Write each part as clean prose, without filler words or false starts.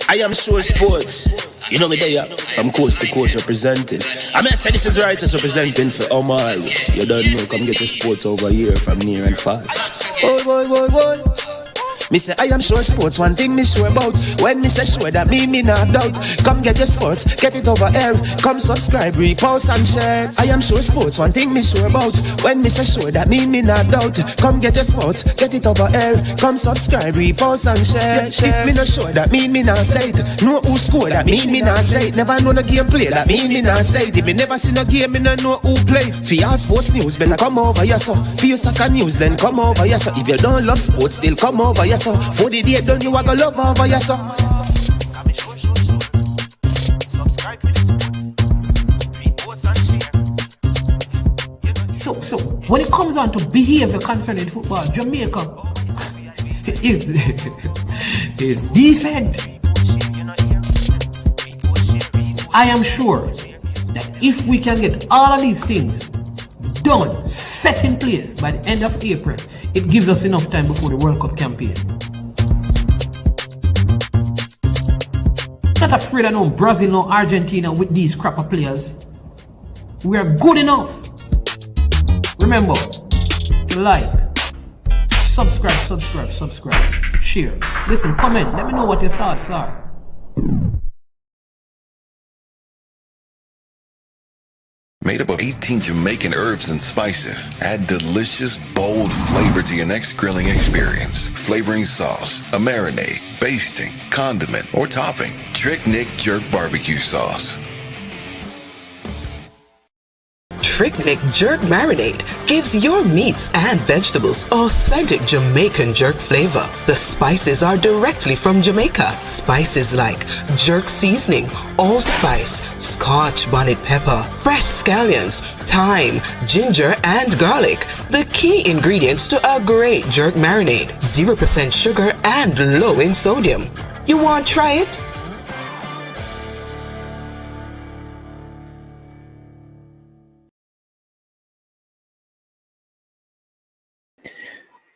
I am sure sports. You know me there, I'm coast to coast representing. I mean, I say this is righteous representing for Omar. You don't know, come get your sports over here from near and far. Boy. Me say I am sure sports, one thing me sure about. When me say sure, that me not doubt. Come get your sports, get it over here. Come subscribe, repost and share. I am sure sports, one thing me sure about. When me say sure, that me not doubt. Come get your sports, get it over here. Come subscribe, repost and share. If me not sure, that me not say it. Know who score, that me not say it. Never know the game play, that me not say it. If me never seen a game, me not know who play. For your sports news, better come over here so. For your soccer news, then come over here so. If you don't love sports, still come over here so. For the day done, you are gonna love over here so. So when it comes on to behavior concerning football, Jamaica is decent. I am sure that if we can get all of these things done, set in place by the end of April, it gives us enough time before the World Cup campaign. Not afraid of no Brazil, no Argentina with these crap of players. We are good enough. Remember, like, subscribe, share. Listen, comment, let me know what your thoughts are. Made up of 18 Jamaican herbs and spices, add delicious, bold flavor to your next grilling experience. Flavoring sauce, a marinade, basting, condiment, or topping. Trick Nick Jerk Barbecue Sauce. Trick Nick Jerk Marinade gives your meats and vegetables authentic Jamaican jerk flavor. The spices are directly from Jamaica. Spices like jerk seasoning, allspice, Scotch bonnet pepper, fresh scallions, thyme, ginger, and garlic. The key ingredients to a great jerk marinade. 0% sugar and low in sodium. You want to try it?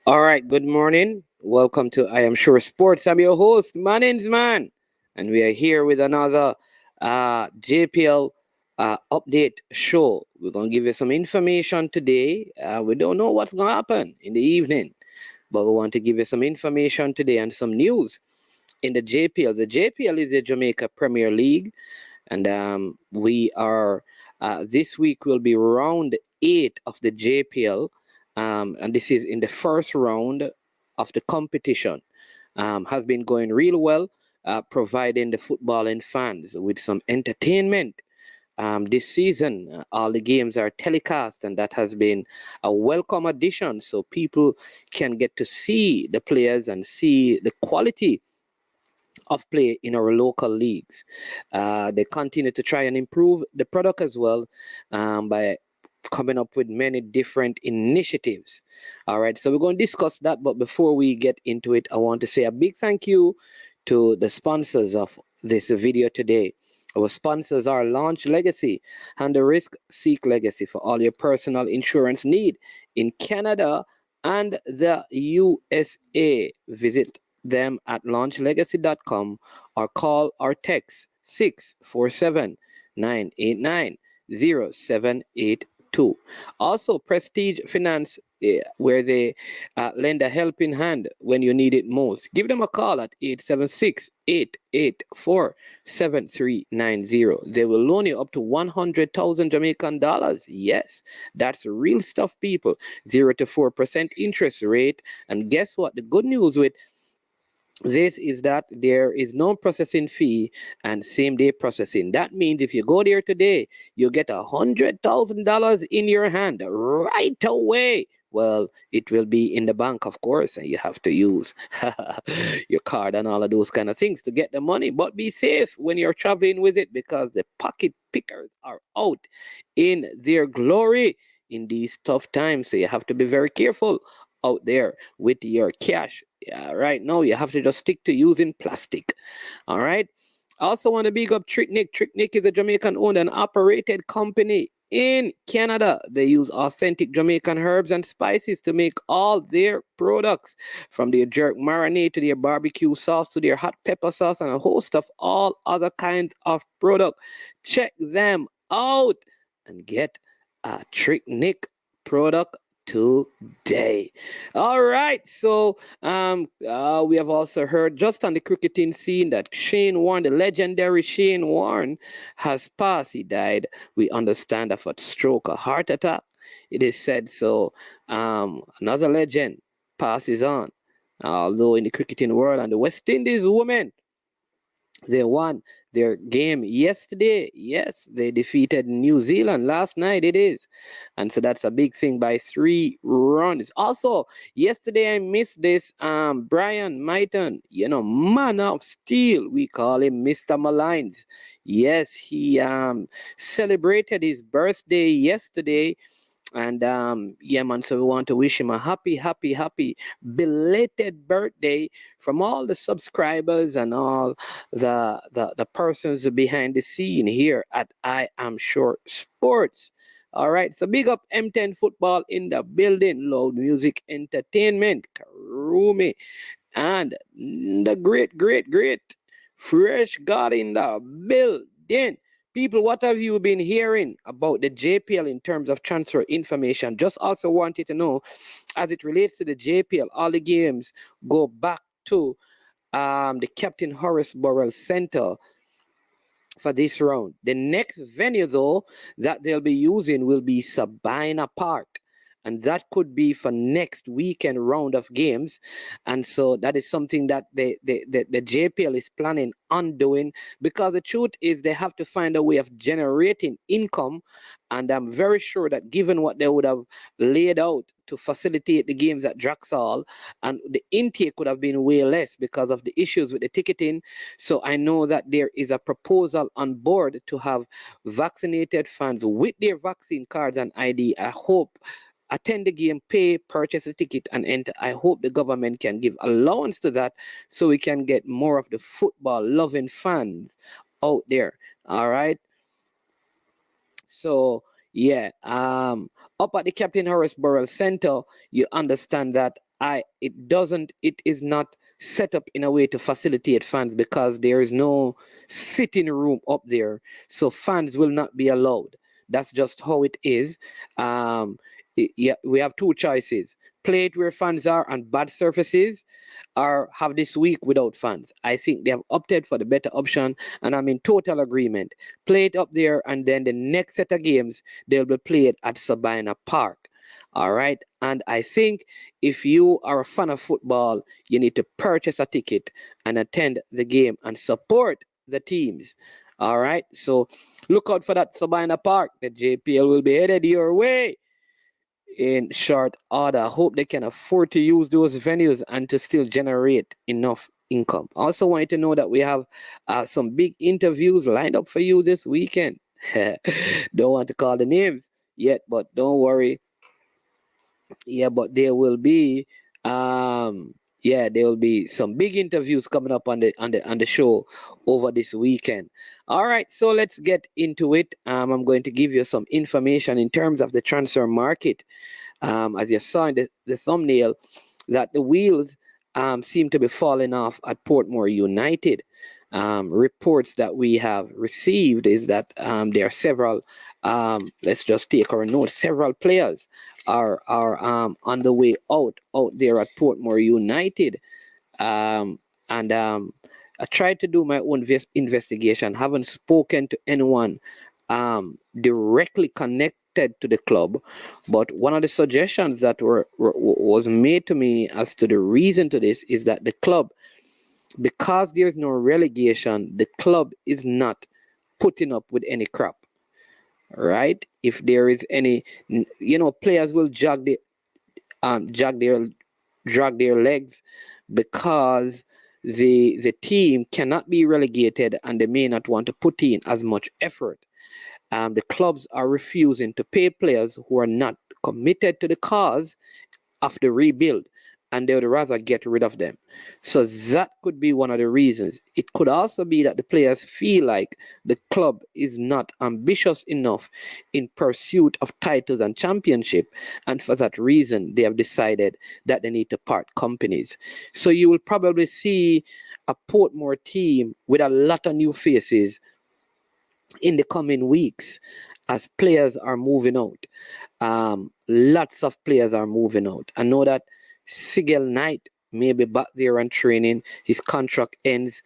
All right, good morning. Welcome to I Am Sure Sports. I'm your host, Manins Man, and we are here with another JPL update show. We're going to give you some information today. We don't know what's going to happen in the evening, but we want to give you some information today and some news in the JPL. The JPL is the Jamaica Premier League, and we are, this week will be round 8 of the JPL. And this is in the first round of the competition. Has been going real well, providing the footballing fans with some entertainment. This season, all the games are telecast, and that has been a welcome addition, so people can get to see the players and see the quality of play in our local leagues. They continue to try and improve the product as well by coming up with many different initiatives. All right, so we're going to discuss that, but before we get into it, I want to say a big thank you to the sponsors of this video today. Our sponsors are Launch Legacy and the Risk Seek Legacy for all your personal insurance need in Canada and the USA. Visit them at launchlegacy.com or call or text 647-989-0782. Also, Prestige Finance, where they lend a helping hand when you need it most. Give them a call at 876-884-7390. They will loan you up to 100,000 Jamaican dollars. Yes, that's real stuff, people. 0 to 4% interest rate. And guess what? The good news with this is that there is no processing fee and same-day processing. That means if you go there today, you get $100,000 in your hand right away. Well, it will be in the bank, of course, and you have to use your card and all of those kind of things to get the money. But be safe when you're traveling with it, because the pocket pickers are out in their glory in these tough times. So you have to be very careful out there with your cash. Right now, you have to just stick to using plastic. All right. I also want to big up Trick Nick. Trick Nick is a Jamaican owned and operated company in Canada. They use authentic Jamaican herbs and spices to make all their products, from their jerk marinade to their barbecue sauce to their hot pepper sauce and a host of all other kinds of product. Check them out and get a Trick Nick product today. All right, so we have also heard just on the cricketing scene that Shane Warne, the legendary Shane Warne, has passed. He died, we understand, of a stroke, a heart attack. It is said so. Another legend passes on, although in the cricketing world, and the West Indies women, they won their game yesterday. Yes, they defeated New Zealand last night, it is. And so that's a big thing by 3 runs. Also, yesterday I missed this. Brian Maiton, man of steel. We call him Mr. Malines. Yes, he celebrated his birthday yesterday. And yeah, man, so we want to wish him a happy belated birthday from all the subscribers and all the persons behind the scene here at I Am Sure Sports. All right, so big up M10 football in the building, Loud Music Entertainment, Karumi, and the great Fresh God in the building. People, what have you been hearing about the JPL in terms of transfer information? Just also wanted to know, as it relates to the JPL, all the games go back to the Captain Horace Burrell Center for this round. The next venue, though, that they'll be using will be Sabina Park. And that could be for next weekend round of games. And so that is something that the JPL is planning on doing, because the truth is they have to find a way of generating income. And I'm very sure that given what they would have laid out to facilitate the games at Draxall, and the intake would have been way less because of the issues with the ticketing. So I know that there is a proposal on board to have vaccinated fans with their vaccine cards and ID. I hope attend the game, pay, purchase a ticket, and enter. I hope the government can give allowance to that so we can get more of the football-loving fans out there. All right? So, yeah, up at the Captain Horace Burrell Center, you understand that it is not set up in a way to facilitate fans, because there is no sitting room up there. So fans will not be allowed. That's just how it is. Yeah, we have 2 choices: play it where fans are on bad surfaces, or have this week without fans. I think they have opted for the better option, and I'm in total agreement. Play it up there, and then the next set of games, they'll be played at Sabina Park. All right. And I think if you are a fan of football, you need to purchase a ticket and attend the game and support the teams. All right. So look out for that Sabina Park. The JPL will be headed your way in short order. I hope they can afford to use those venues and to still generate enough income. Also want you to know that we have some big interviews lined up for you this weekend. Don't want to call the names yet, but don't worry. Yeah, but there will be there will be some big interviews coming up on the show over this weekend. All right, so let's get into it. I'm going to give you some information in terms of the transfer market. As you saw in the thumbnail, that the wheels seem to be falling off at Portmore United. Reports that we have received is that there are several, let's just take our note, several players are on the way out there at Portmore United. And I tried to do my own investigation, haven't spoken to anyone directly connected to the club, but one of the suggestions that was made to me as to the reason to this is that the club, because there's no relegation, the club is not putting up with any crap, right? If there is any, players will drag their legs because the team cannot be relegated and they may not want to put in as much effort. The clubs are refusing to pay players who are not committed to the cause of the rebuild. and they would rather get rid of them. So that could be one of the reasons. It could also be that the players feel like the club is not ambitious enough in pursuit of titles and championship, and for that reason, they have decided that they need to part companies. So you will probably see a Portmore team with a lot of new faces in the coming weeks as players are moving out. Lots of players are moving out. I know that Sigel Knight may be back there and training. His contract ends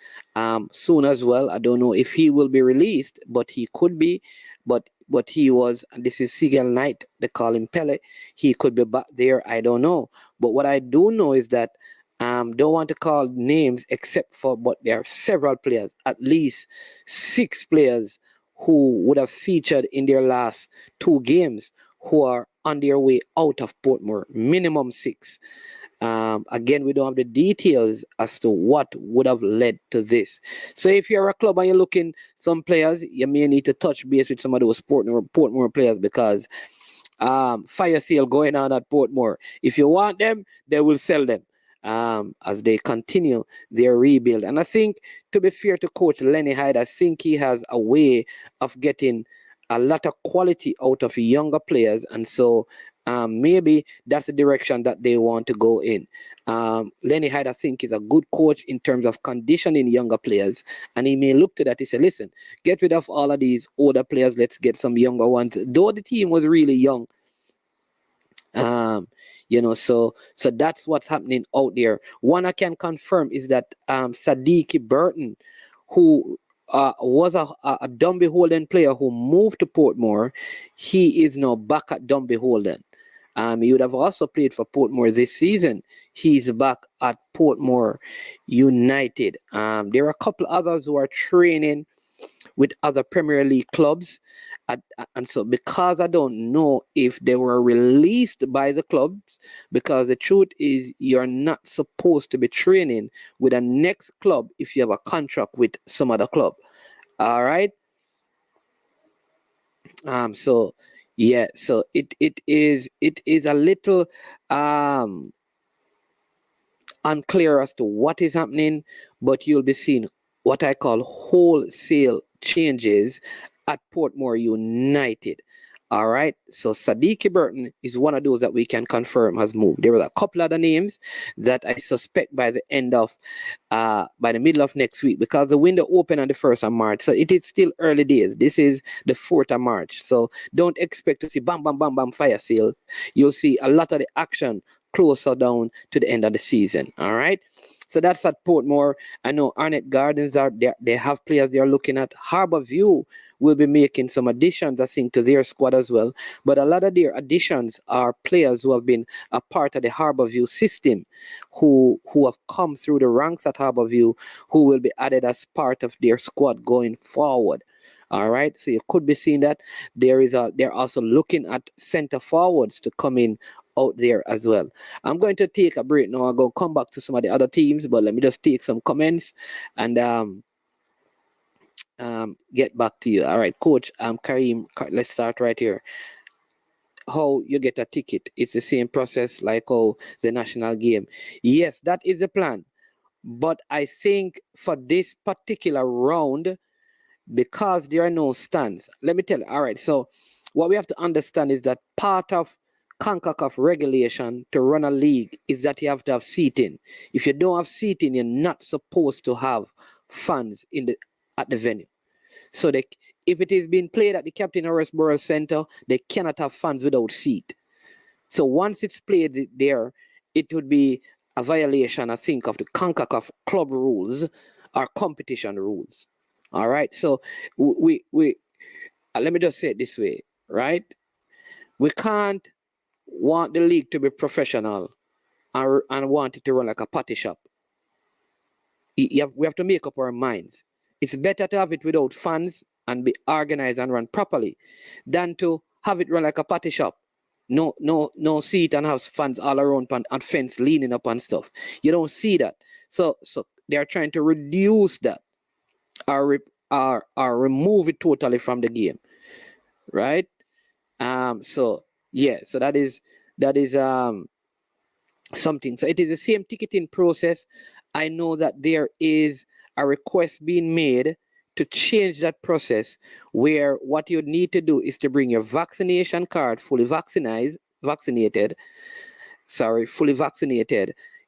soon as well. I don't know if he will be released, but he could be. But he was, and this is Sigel Knight, they call him Pele. He could be back there. I don't know. But what I do know is that don't want to call names except for, but there are several players, at least 6 players who would have featured in their last 2 games who are on their way out of Portmore, minimum 6. Again, we don't have the details as to what would have led to this. So if you're a club and you're looking some players, you may need to touch base with some of those Portmore players, because fire sale going on at Portmore. If you want them, they will sell them as they continue their rebuild. And I think, to be fair to Coach Lenny Hyde, I think he has a way of getting a lot of quality out of younger players, and so maybe that's the direction that they want to go in. Lenny Hyde, I think, is a good coach in terms of conditioning younger players, and he may look to that. He said, listen, get rid of all of these older players, let's get some younger ones. Though the team was really young, so that's what's happening out there. One I can confirm is that Sadiki Burton, who was a Dumby Holden player who moved to Portmore, he is now back at Dumby Holden. He would have also played for Portmore this season. He's back at Portmore United. There are a couple others who are training with other Premier League clubs. And so, because I don't know if they were released by the clubs, because the truth is you're not supposed to be training with a next club if you have a contract with some other club. All right. So it is a little unclear as to what is happening, but you'll be seeing what I call wholesale changes at Portmore United. All right. So Sadiki Burton is one of those that we can confirm has moved. There were a couple other names that I suspect by the middle of next week, because the window opened on the 1st of March. So it is still early days. This is the 4th of March. So don't expect to see bam, bam, bam, bam, fire sale. You'll see a lot of the action closer down to the end of the season. All right. So that's at Portmore. I know Arnett Gardens are there. They have players they are looking at. Harbour View will be making some additions, I think, to their squad as well. But a lot of their additions are players who have been a part of the Harbour View system, who have come through the ranks at Harbour View, who will be added as part of their squad going forward. All right. So you could be seeing that they're also looking at center forwards to come in out there as well. I'm going to take a break now. I'm going to come back to some of the other teams, but let me just take some comments and get back to you. All right, Coach Kareem, let's start right here. How you get a ticket? It's the same process like how the national game. Yes, that is the plan. But I think for this particular round, because there are no stands, let me tell you. All right, so what we have to understand is that part of CONCACAF regulation to run a league is that you have to have seating. If you don't have seating, you're not supposed to have fans at the venue. So if it is being played at the Captain Horace Center, they cannot have fans without seat. So once it's played there, it would be a violation, I think, of the CONCACAF club rules or competition rules. All right. So we let me just say it this way, right? We can't want the league to be professional and want it to run like a party shop. We have to make up our minds. It's better to have it without fans and be organized and run properly than to have it run like a party shop. No seat and have fans all around and fence leaning up and stuff. You don't see that. So they're trying to reduce that or remove it totally from the game. Right? So that is something. So it is the same ticketing process. I know that there is a request being made to change that process, where what you need to do is to bring your vaccination card, fully vaccinated,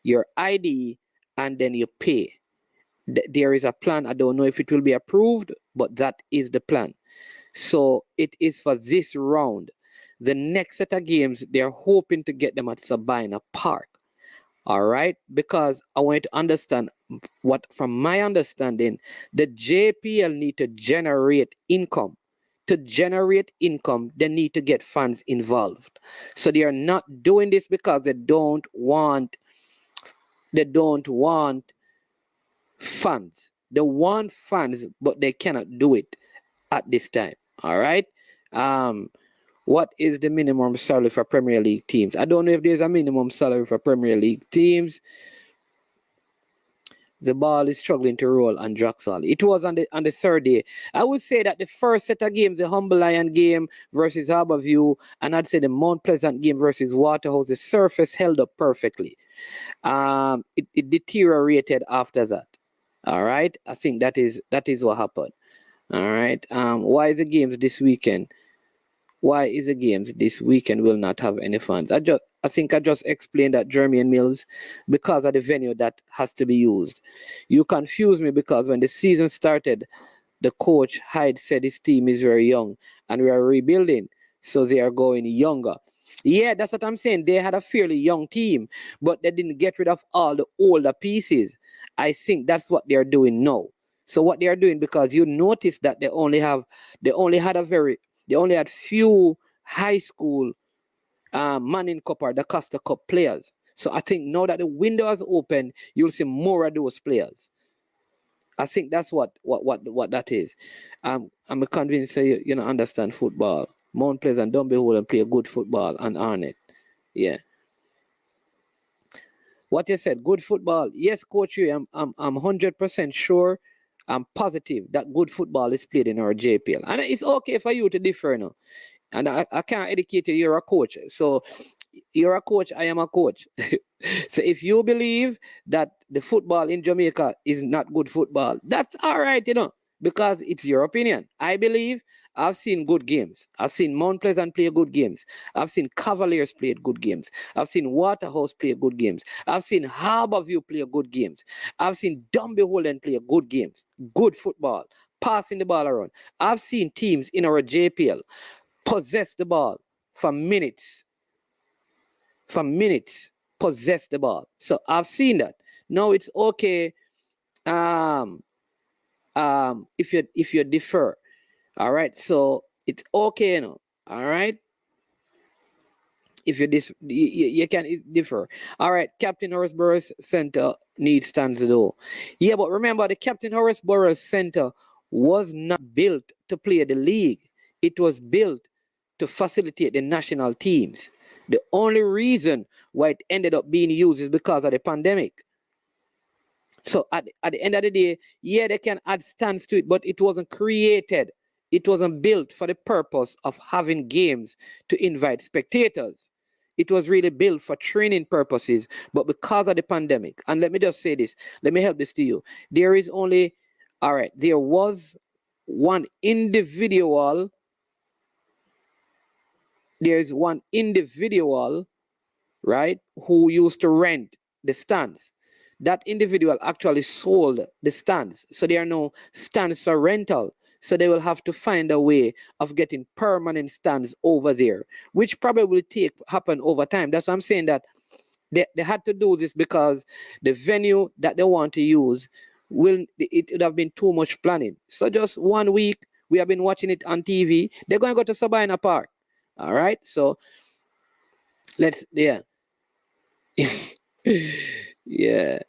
your ID, and then you pay. There is a plan. I don't know if it will be approved, but that is the plan. So it is for this round. The next set of games, they're hoping to get them at Sabina Park. All right, because I want to understand what, from my understanding, the JPL need to generate income. To generate income, they need to get fans involved. So they are not doing this because they don't want fans. They want fans, but they cannot do it at this time. All right. What is the minimum salary for Premier League teams? I don't know if there's a minimum salary for Premier League teams. The ball is struggling to roll on Draxall. It was on the third day. I would say that the first set of games, the Humble Lion game versus Harborview, and I'd say the Mount Pleasant game versus Waterhouse, the surface held up perfectly. It deteriorated after that. All right. I think that is what happened. All right. Why is the games this weekend? Why is the games this weekend will not have any fans? I think I just explained that, Jermaine Mills, because of the venue that has to be used. You confuse me because when the season started, the coach Hyde said his team is very young and we are rebuilding, so they are going younger. Yeah, that's what I'm saying. They had a fairly young team, but they didn't get rid of all the older pieces. I think that's what they're doing now. So what they are doing, because you notice that they only had few high school Manning Cup or the Costa Cup players. So I think now that the window has opened, you'll see more of those players. I think that's what that is. I'm convinced that you don't understand football. Mount Pleasant, don't behold and play good football and earn it. Yeah. What you said, good football. Yes, Coach, I'm 100% sure. I'm positive that good football is played in our JPL. And it's okay for you to differ now. And I can't educate you, you're a coach. So you're a coach, I am a coach. So if you believe that the football in Jamaica is not good football, that's all right, because it's your opinion. I believe I've seen good games. I've seen Mount Pleasant play good games. I've seen Cavaliers play good games. I've seen Waterhouse play good games. I've seen Harborview play good games. I've seen Dumby play good games, good football, passing the ball around. I've seen teams in our JPL possess the ball for minutes, possess the ball. So I've seen that. Now it's okay if you defer. All right, so it's okay now. All right, if you can differ. All right, Captain Horace Burroughs Center needs stands though. Yeah, but remember, the Captain Horace Burroughs Center was not built to play the league. It was built to facilitate the national teams. The only reason why it ended up being used is because of the pandemic. So at the end of the day, yeah, they can add stands to it, but it wasn't created. It wasn't built for the purpose of having games to invite spectators. It was really built for training purposes, but because of the pandemic, and let me just say this, let me help this to you. There was one individual, right, who used to rent the stands. That individual actually sold the stands. So there are no stands for rental. So they will have to find a way of getting permanent stands over there, which probably happen over time. That's why I'm saying that they had to do this, because the venue that they want to use would have been too much planning. So just 1 week, we have been watching it on TV. They're going to go to Sabina Park. All right. So yeah. Yeah.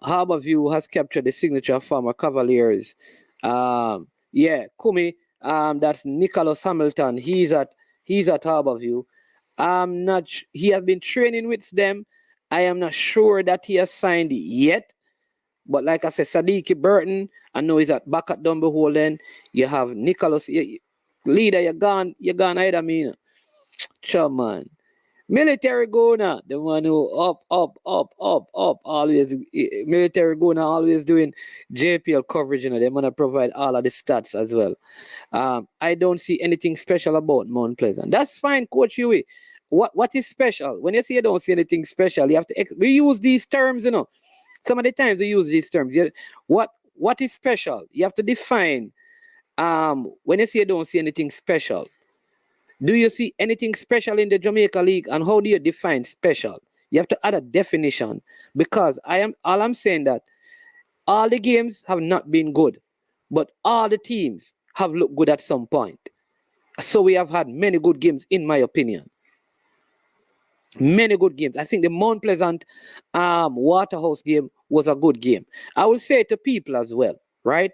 Harborview has captured the signature of former Cavaliers. Yeah, Kumi. That's Nicholas Hamilton. He's at Harborview. He has been training with them. I am not sure that he has signed yet. But like I said, Sadiki Burton, I know he's back at Dumby Holden. You have Nicholas, leader, you're gone ahead of me. Sure, man. Military Gona, the one who up, always. Military Gona always doing JPL coverage. You know, they're gonna provide all of the stats as well. I don't see anything special about Mount Pleasant. That's fine, Coach Huey. What is special? When you say you don't see anything special, you have to. We use these terms, you know. Some of the times we use these terms. What is special? You have to define. When you say you don't see anything special, do you see anything special in the Jamaica League, and how do you define special? You have to add a definition, because I'm saying that all the games have not been good, but all the teams have looked good at some point. So we have had many good games, in my opinion. Many good games. I think the Mount Pleasant Waterhouse game was a good game. I will say it to people as well, right?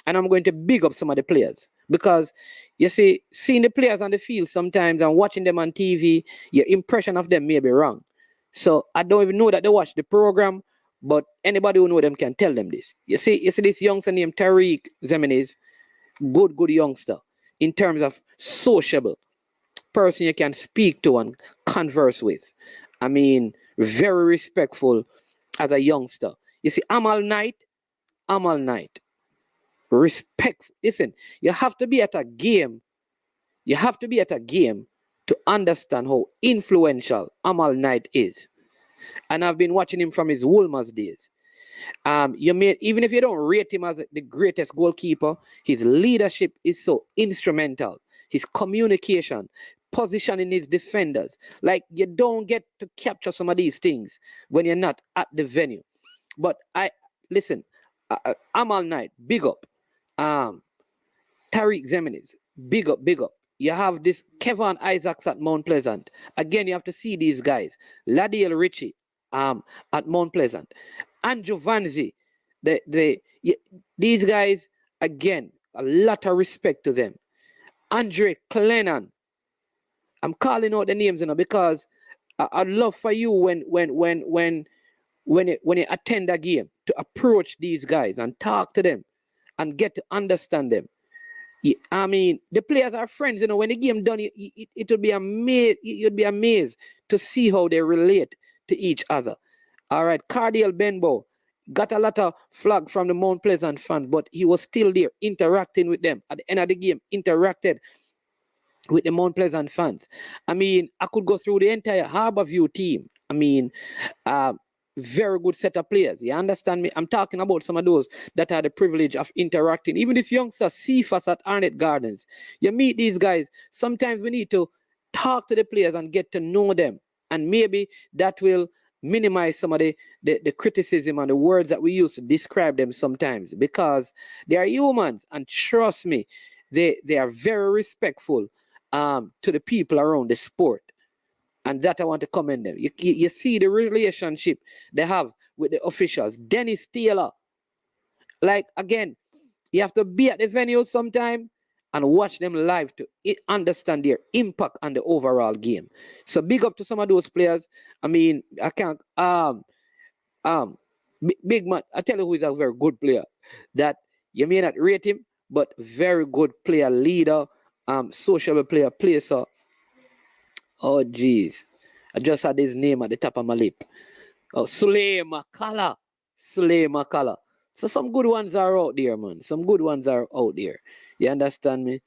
And I'm going to big up some of the players, because you see, seeing the players on the field sometimes and watching them on TV, your impression of them may be wrong. So I don't even know that they watch the program, but anybody who know them can tell them this. You see this youngster named Tariq Zemeniz, good youngster in terms of sociable person you can speak to and converse with. I mean, very respectful as a youngster. You see, Amal Knight. Respect. Listen, you have to be at a game. You have to be at a game to understand how influential Amal Knight is. And I've been watching him from his Wolmer's days. Even if you don't rate him as the greatest goalkeeper, his leadership is so instrumental. His communication, positioning his defenders. Like, you don't get to capture some of these things when you're not at the venue. But Amal Knight, big up. Tariq Zemeniz, big up. You have this Kevin Isaacs at Mount Pleasant. Again, you have to see these guys. Ladiel Ritchie at Mount Pleasant. Andrew Vanzi. These guys, again, a lot of respect to them. Andre Clennan. I'm calling out the names, you know, because I'd love for you when you attend a game to approach these guys and talk to them and get to understand them. I mean, the players are friends, you know. When the game done, it would be amazed. You'd be amazed to see how they relate to each other. All right, Cardiel Benbow got a lot of flag from the Mount Pleasant fans, but he was still there interacting with them at the end of the game. Interacted with the Mount Pleasant fans. I mean, I could go through the entire Harborview team. I mean, very good set of players. You understand me? I'm talking about some of those that had the privilege of interacting. Even this youngster, Cephas at Arnett Gardens. You meet these guys. Sometimes we need to talk to the players and get to know them. And maybe that will minimize some of the criticism and the words that we use to describe them sometimes, because they are humans. And trust me, they are very respectful to the people around the sport. And that I want to commend them. You see the relationship they have with the officials. Dennis Taylor. Like, again, you have to be at the venue sometime and watch them live to understand their impact on the overall game. So big up to some of those players. I mean, I can't Big Man, I tell you who is a very good player. That you may not rate him, but very good player, leader, sociable player, placer. Oh, jeez. I just had his name at the top of my lip. Oh, Sulay Makala. So some good ones are out there, man. Some good ones are out there. You understand me?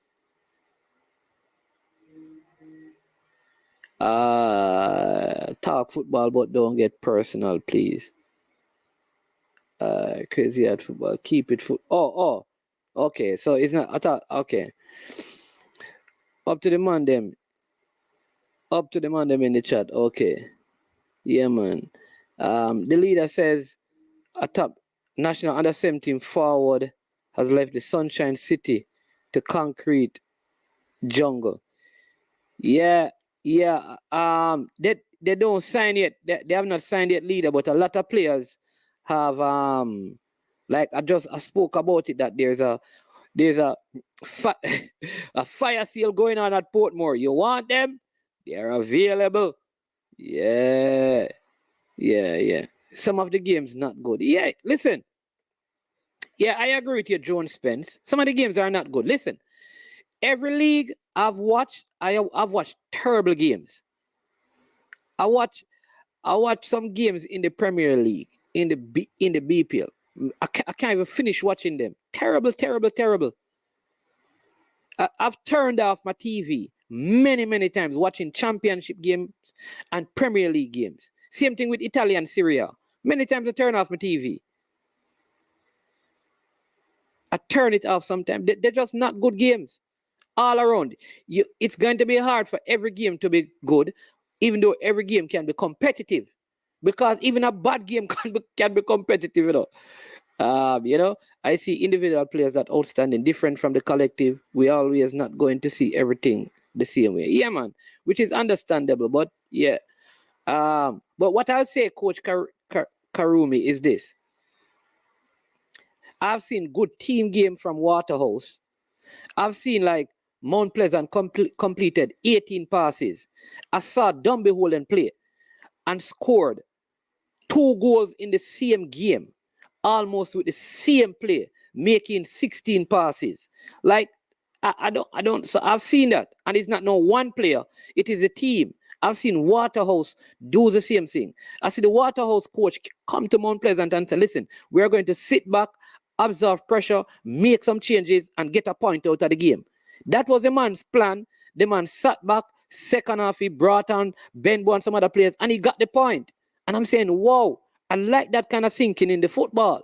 Talk football, but don't get personal, please. Crazy at football. Keep it Oh. Okay, so it's not. I thought. Okay. Up to the man them in the chat. Okay. Yeah, man. The leader says a top national under 17 forward has left the Sunshine City to concrete jungle. Yeah. They don't sign yet. They have not signed yet, leader, but a lot of players have like I spoke about it, that there's a fire sale going on at Portmore. You want them? They're available. Yeah. Some of the games not good. Yeah, listen. Yeah, I agree with you, Joan Spence. Some of the games are not good. Listen, every league I've watched terrible games. I watch some games in the Premier League, in the BPL. I can't even finish watching them. Terrible. I've turned off my TV many times watching championship games and Premier League games. Same thing with Italian Serie A. Many times I turn off my TV. I turn it off sometimes. They're just not good games all around. It's going to be hard for every game to be good, even though every game can be competitive. Because even a bad game can be competitive, you know. I see individual players that outstanding, different from the collective. We always not going to see everything the same way. Yeah, man, which is understandable. But yeah, but what I'll say, Coach Karumi, is this. I've seen good team game from Waterhouse. I've seen like Mount Pleasant completed 18 passes. I saw Dumby Holden play and scored 2 goals in the same game, almost with the same play, making 16 passes. Like, I don't, so I've seen that. And it's not no one player, it is a team. I've seen Waterhouse do the same thing. I see the Waterhouse coach come to Mount Pleasant and say, listen, we're going to sit back, absorb pressure, make some changes, and get a point out of the game. That was the man's plan. The man sat back, second half, he brought on Benbow and some other players, and he got the point. And I'm saying, wow, I like that kind of thinking in the football.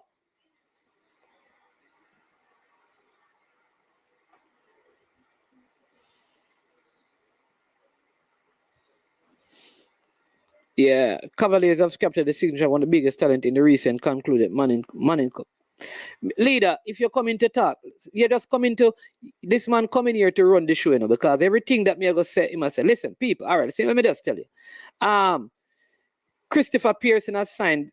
Yeah, Cavaliers have captured the signature of one of the biggest talent in the recent concluded Manning Cup. Leader, if you're coming to talk, you're just coming to, this man coming here to run the show, you know, because everything that me I go say, he must say, listen, people, all right, see, let me just tell you. Christopher Pearson has signed.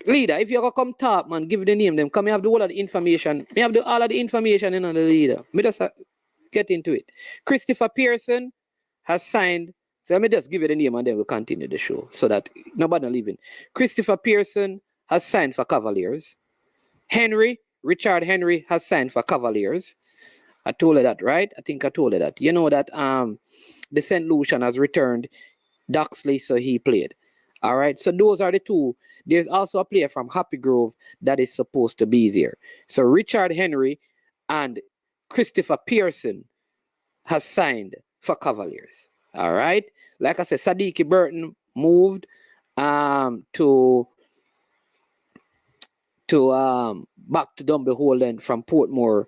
Leader, if you're going to come talk, man, give the name, them, come, you have the whole of the information. You have all of the information in on the leader. Me just get into it. Christopher Pearson has signed. So let me just give you the name and then we'll continue the show so that nobody leaving. Christopher Pearson has signed for Cavaliers. Richard Henry has signed for Cavaliers. I told you that, right? I think I told you that. You know that the St. Lucian has returned Duxley, so he played. All right, so those are the two. There's also a player from Happy Grove that is supposed to be there. So Richard Henry and Christopher Pearson has signed for Cavaliers. All right, like I said, Sadiki Burton moved to back to Dumby Holden from Portmore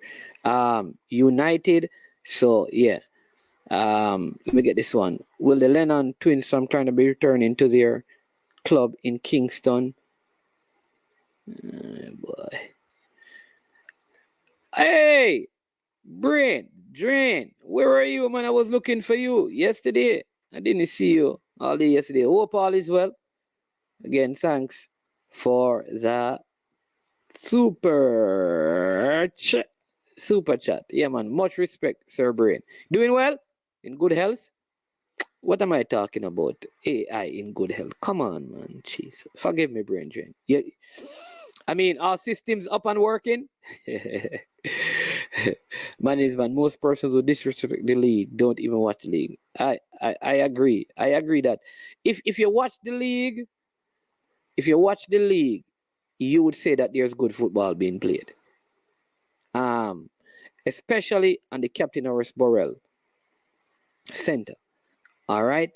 United. So yeah, let me get this one. Will the Lennon twins from trying to be returning to their club in Kingston? Boy. Hey, Drain, where are you, man? I was looking for you yesterday. I didn't see you all day yesterday. Hope all is well. Again, thanks for the super chat. Yeah, man. Much respect, Sir Brain. Doing well? In good health? What am I talking about? AI in good health. Come on, man. Jeez. Forgive me, Brain Drain. Yeah. I mean, our systems up and working. Man, most persons who disrespect the league don't even watch the league. I agree. I agree that if you watch the league, you would say that there's good football being played. Especially on the Captain Horace Burrell Center. All right.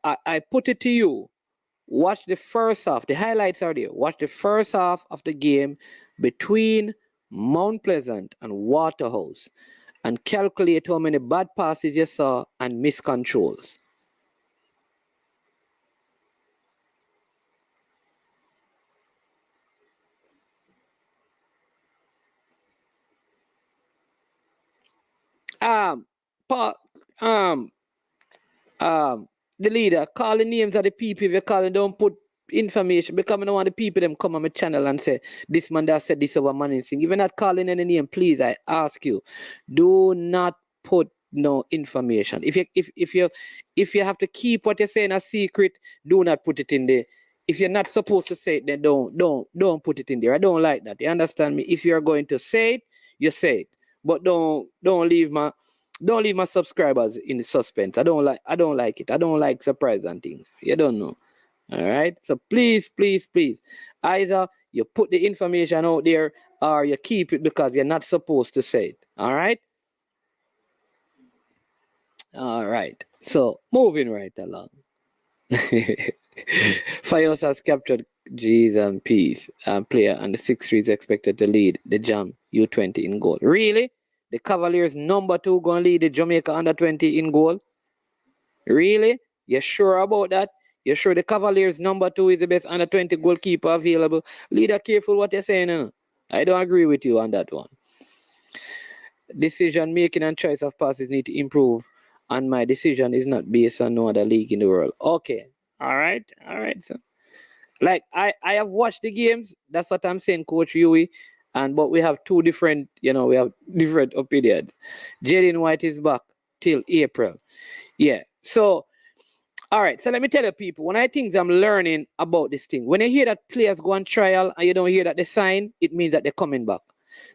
I put it to you. Watch the first half. The highlights are there. Watch the first half of the game between Mount Pleasant and Waterhouse and calculate how many bad passes you saw and miscontrols. The leader, call the names of the people. If you call and don't put information, because I don't want the people them come on my channel and say this man that said this over money thing. If you're not calling any name, please, I ask you, do not put no information. If you have to keep what you're saying a secret, do not put it in there. If you're not supposed to say it, then don't put it in there. I don't like that. You understand me? If you're going to say it, you say it. But don't leave my Don't leave my subscribers in the suspense. I don't like it. I don't like surprise and things. You don't know. All right. So please, either you put the information out there or you keep it because you're not supposed to say it. All right. All right. So moving right along. Fayos has captured G's and P's player, and the 6-3 is expected to lead the Jam U20 in goal. Really? The Cavaliers number 2 going to lead the Jamaica under 20 in goal? Really? You sure about that? You sure the Cavaliers number 2 is the best under 20 goalkeeper available? Leader, careful what you're saying. No? I don't agree with you on that one. Decision making and choice of passes need to improve, and my decision is not based on no other league in the world. Okay. All right. So, like I have watched the games. That's what I'm saying, Coach Huey. But we have two different, we have different opinions. Jaden White is back till April. Yeah. So, all right. So let me tell you, people, one of the things I'm learning about this thing, when you hear that players go on trial and you don't hear that they sign, it means that they're coming back.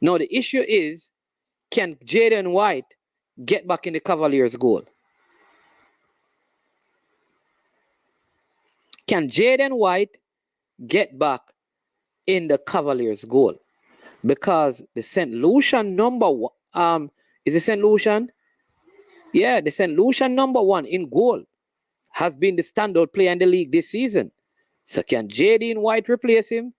Now, the issue is, can Jaden White get back in the Cavaliers' goal? Can Jaden White get back in the Cavaliers' goal? Because the St. Lucian number 1, is it St. Lucian? Yeah, the St. Lucian number 1 in goal has been the standout player in the league this season. So can Jaden White replace him?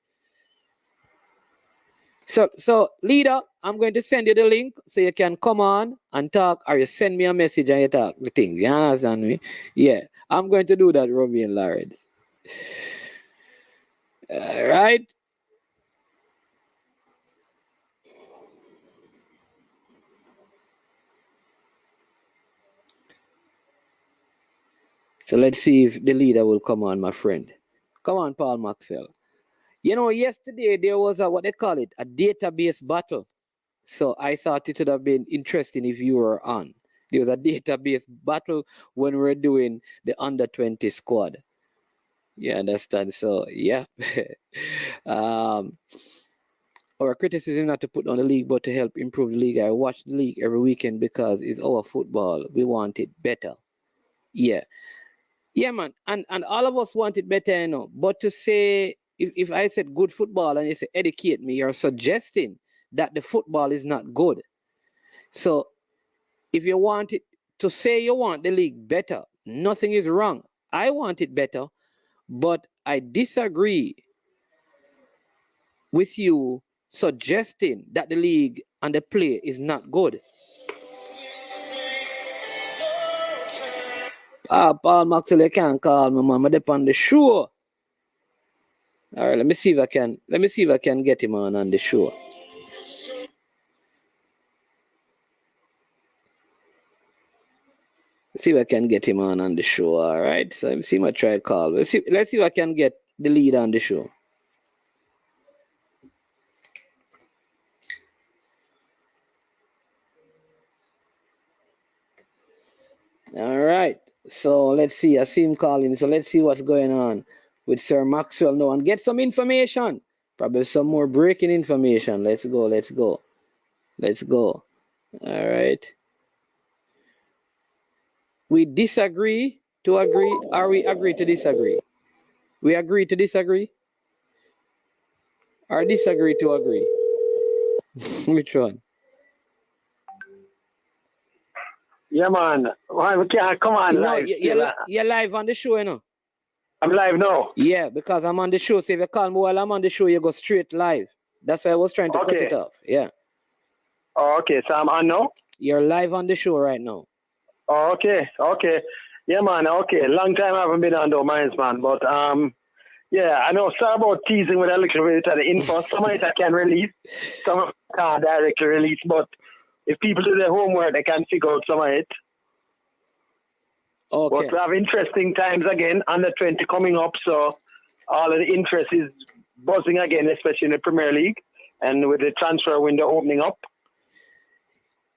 So leader, I'm going to send you the link so you can come on and talk, or you send me a message and you talk the things. You understand me? Yeah, I'm going to do that, Robbie and Lawrence. All right. So let's see if the leader will come on, my friend. Come on, Paul Maxwell. Yesterday there was what they call it, a database battle. So I thought it would have been interesting if you were on. There was a database battle when we were doing the under 20 squad. You understand? So yeah. Our criticism not to put on the league, but to help improve the league. I watch the league every weekend because it's our football. We want it better. Yeah. Yeah, man. And all of us want it better, But to say, if I said good football and you say educate me, you're suggesting that the football is not good. So if you want it to say you want the league better, nothing is wrong. I want it better, but I disagree with you suggesting that the league and the play is not good. Paul Maxwell, you can't call me, man. I'm on the show. All right, let me see if I can get him on the show. See if I can get him on the show. All right. So let me see my try call. Let's see if I can get the lead on the show. All right. So let's see. I see him calling. So let's see what's going on with Sir Maxwell now and get some information. Probably some more breaking information. Let's go. All right. We disagree to agree, or we agree to disagree? We agree to disagree? Or disagree to agree? Which one? Yeah, man. We can't come on live. You're live on the show, I'm live now. Yeah, because I'm on the show. So if you call me while I'm on the show, you go straight live. That's why I was trying to cut it off. Yeah. Oh, okay. So I'm on now? You're live on the show right now. Oh, okay. Yeah, man. Okay. Long time I haven't been on the minds, man. But yeah, I know. Sorry about teasing with a little bit of the info. Some of it I can release, some of it I can't directly release. But if people do their homework, they can figure out some of it. Okay. But we have interesting times again, under 20 coming up. So all of the interest is buzzing again, especially in the Premier League and with the transfer window opening up.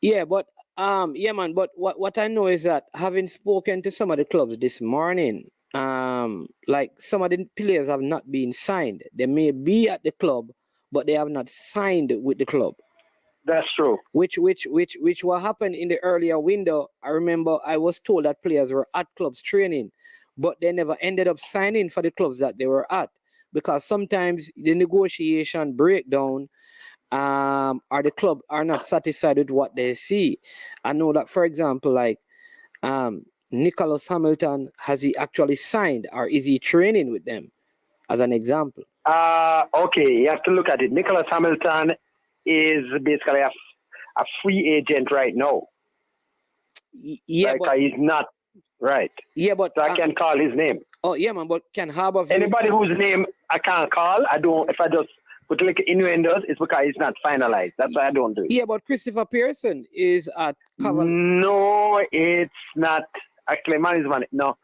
Yeah, but yeah, man. But what I know is that having spoken to some of the clubs this morning, like some of the players have not been signed. They may be at the club, but they have not signed with the club. That's true. Which what happened in the earlier window. I remember I was told that players were at clubs training, but they never ended up signing for the clubs that they were at, because sometimes the negotiation breakdown, or the club are not satisfied with what they see. I know that, for example, like Nicholas Hamilton, has he actually signed, or is he training with them? As an example. Okay, you have to look at it. Nicholas Hamilton is basically a free agent right now. Yeah, like, but he's not right. Yeah, but So I can call his name. Oh yeah, man. But can Harbour Anybody whose name I can't call, I don't. If I just put like innuendos, it's because it's not finalized. That's why I don't do it. Yeah, but Christopher Pearson is at Cavaliers. No, it's not. Actually, management. No,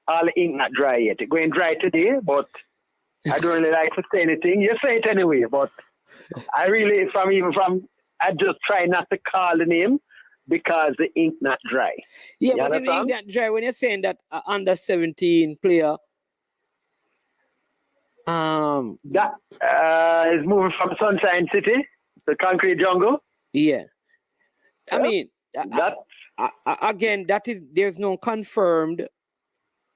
all ink not dry yet. It's going dry today, but I don't really like to say anything. You say it anyway, but I really, I just try not to call the name because the ink not dry. Yeah, you but if the ink not dry, when you're saying that under 17 player, that is moving from Sunshine City to Concrete Jungle. Yeah, I Yeah. mean That again, there's no confirmed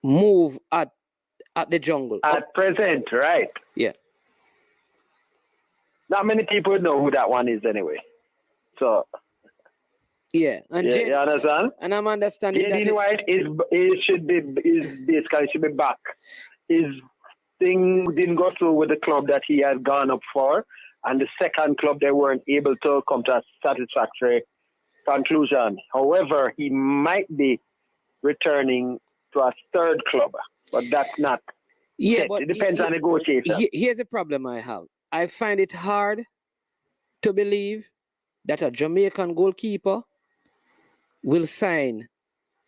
move at the jungle at present, right? Yeah. Not many people know who that one is anyway. So yeah, and you understand? And I'm understanding that Jaden White should be back. His thing didn't go through with the club that he had gone up for, and the second club they weren't able to come to a satisfactory conclusion. However, he might be returning to a third club, but that's not. Yeah, set. but It depends on negotiation. Here's the problem I have. I find it hard to believe that a Jamaican goalkeeper will sign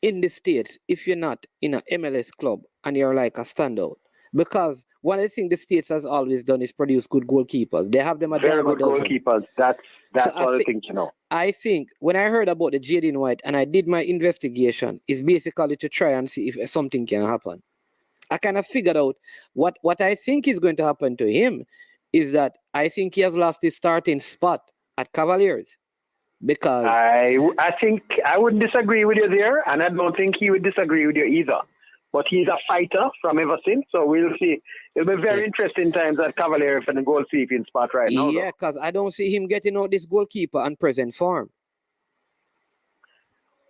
in the States if you're not in an MLS club and you're like a standout. Because one of the things the States has always done is produce good goalkeepers. They have them a Very dime a good dozen. goalkeepers. That's So one of the things, you know. I think when I heard about the Jaden White and I did my investigation, is basically to try and see if something can happen. I kind of figured out what I think is going to happen to him is that I think he has lost his starting spot at Cavaliers. Because I think I wouldn't disagree with you there, and I don't think he would disagree with you either. But he's a fighter from ever since, so we'll see. It'll be very interesting times at Cavaliers for the goalkeeping spot right now. Yeah, because I don't see him getting out this goalkeeper on present form.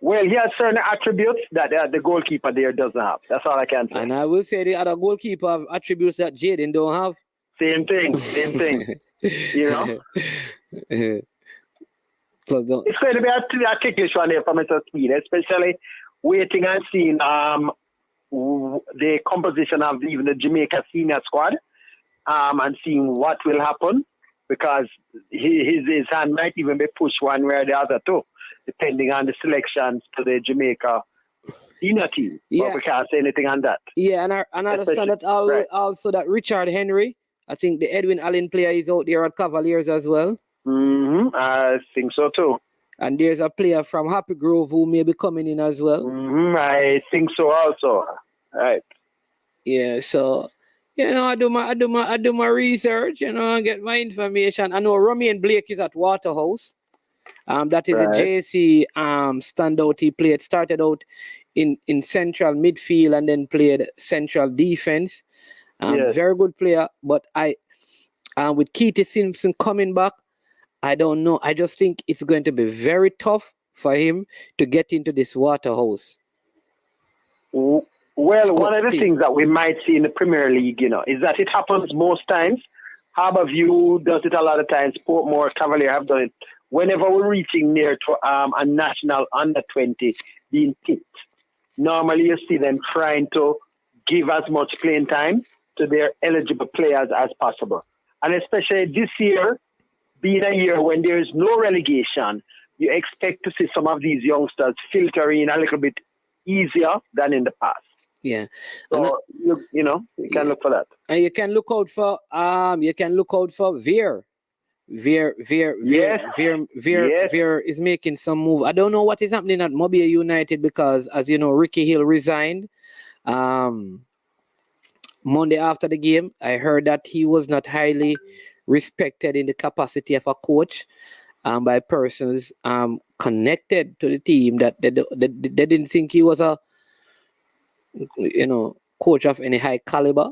Well, he has certain attributes that the goalkeeper there doesn't have. That's all I can say. And I will say the other goalkeeper have attributes that Jaden don't have. Same thing. You know? It's going to be a ticklish one here for Mr. Speed, especially waiting and seeing the composition of even the Jamaica senior squad and seeing what will happen, because his hand might even be pushed one way or the other too, depending on the selections to the Jamaica senior team. Yeah. But we can't say anything on that. Yeah, and I understand that also that Richard Henry, I think the Edwin Allen player, is out there at Cavaliers as well. Mm-hmm. I think so too. And there's a player from Happy Grove who may be coming in as well. Mm-hmm. I think so also. Right. Yeah, so I do my research, and get my information. I know Romain Blake is at Waterhouse. That is a JC standout. He started out in central midfield and then played central defense. Very good player. But with Keith Simpson coming back, I don't know. I just think it's going to be very tough for him to get into this Waterhouse. Well, one of the things that we might see in the Premier League, is that it happens most times. Harbourview does it a lot of times. Portmore, Cavaliers have done it. Whenever we're reaching near to a national under-20 being picked, normally you see them trying to give as much playing time to their eligible players as possible. And especially this year, being a year when there is no relegation, you expect to see some of these youngsters filter in a little bit easier than in the past. Yeah. So you can look for that. And you can look out for Veer. Veer is making some move. I don't know what is happening at Mobay United because, as you know, Ricky Hill resigned. Monday after the game, I heard that he was not highly respected in the capacity of a coach. by persons connected to the team that they didn't think he was a coach of any high caliber.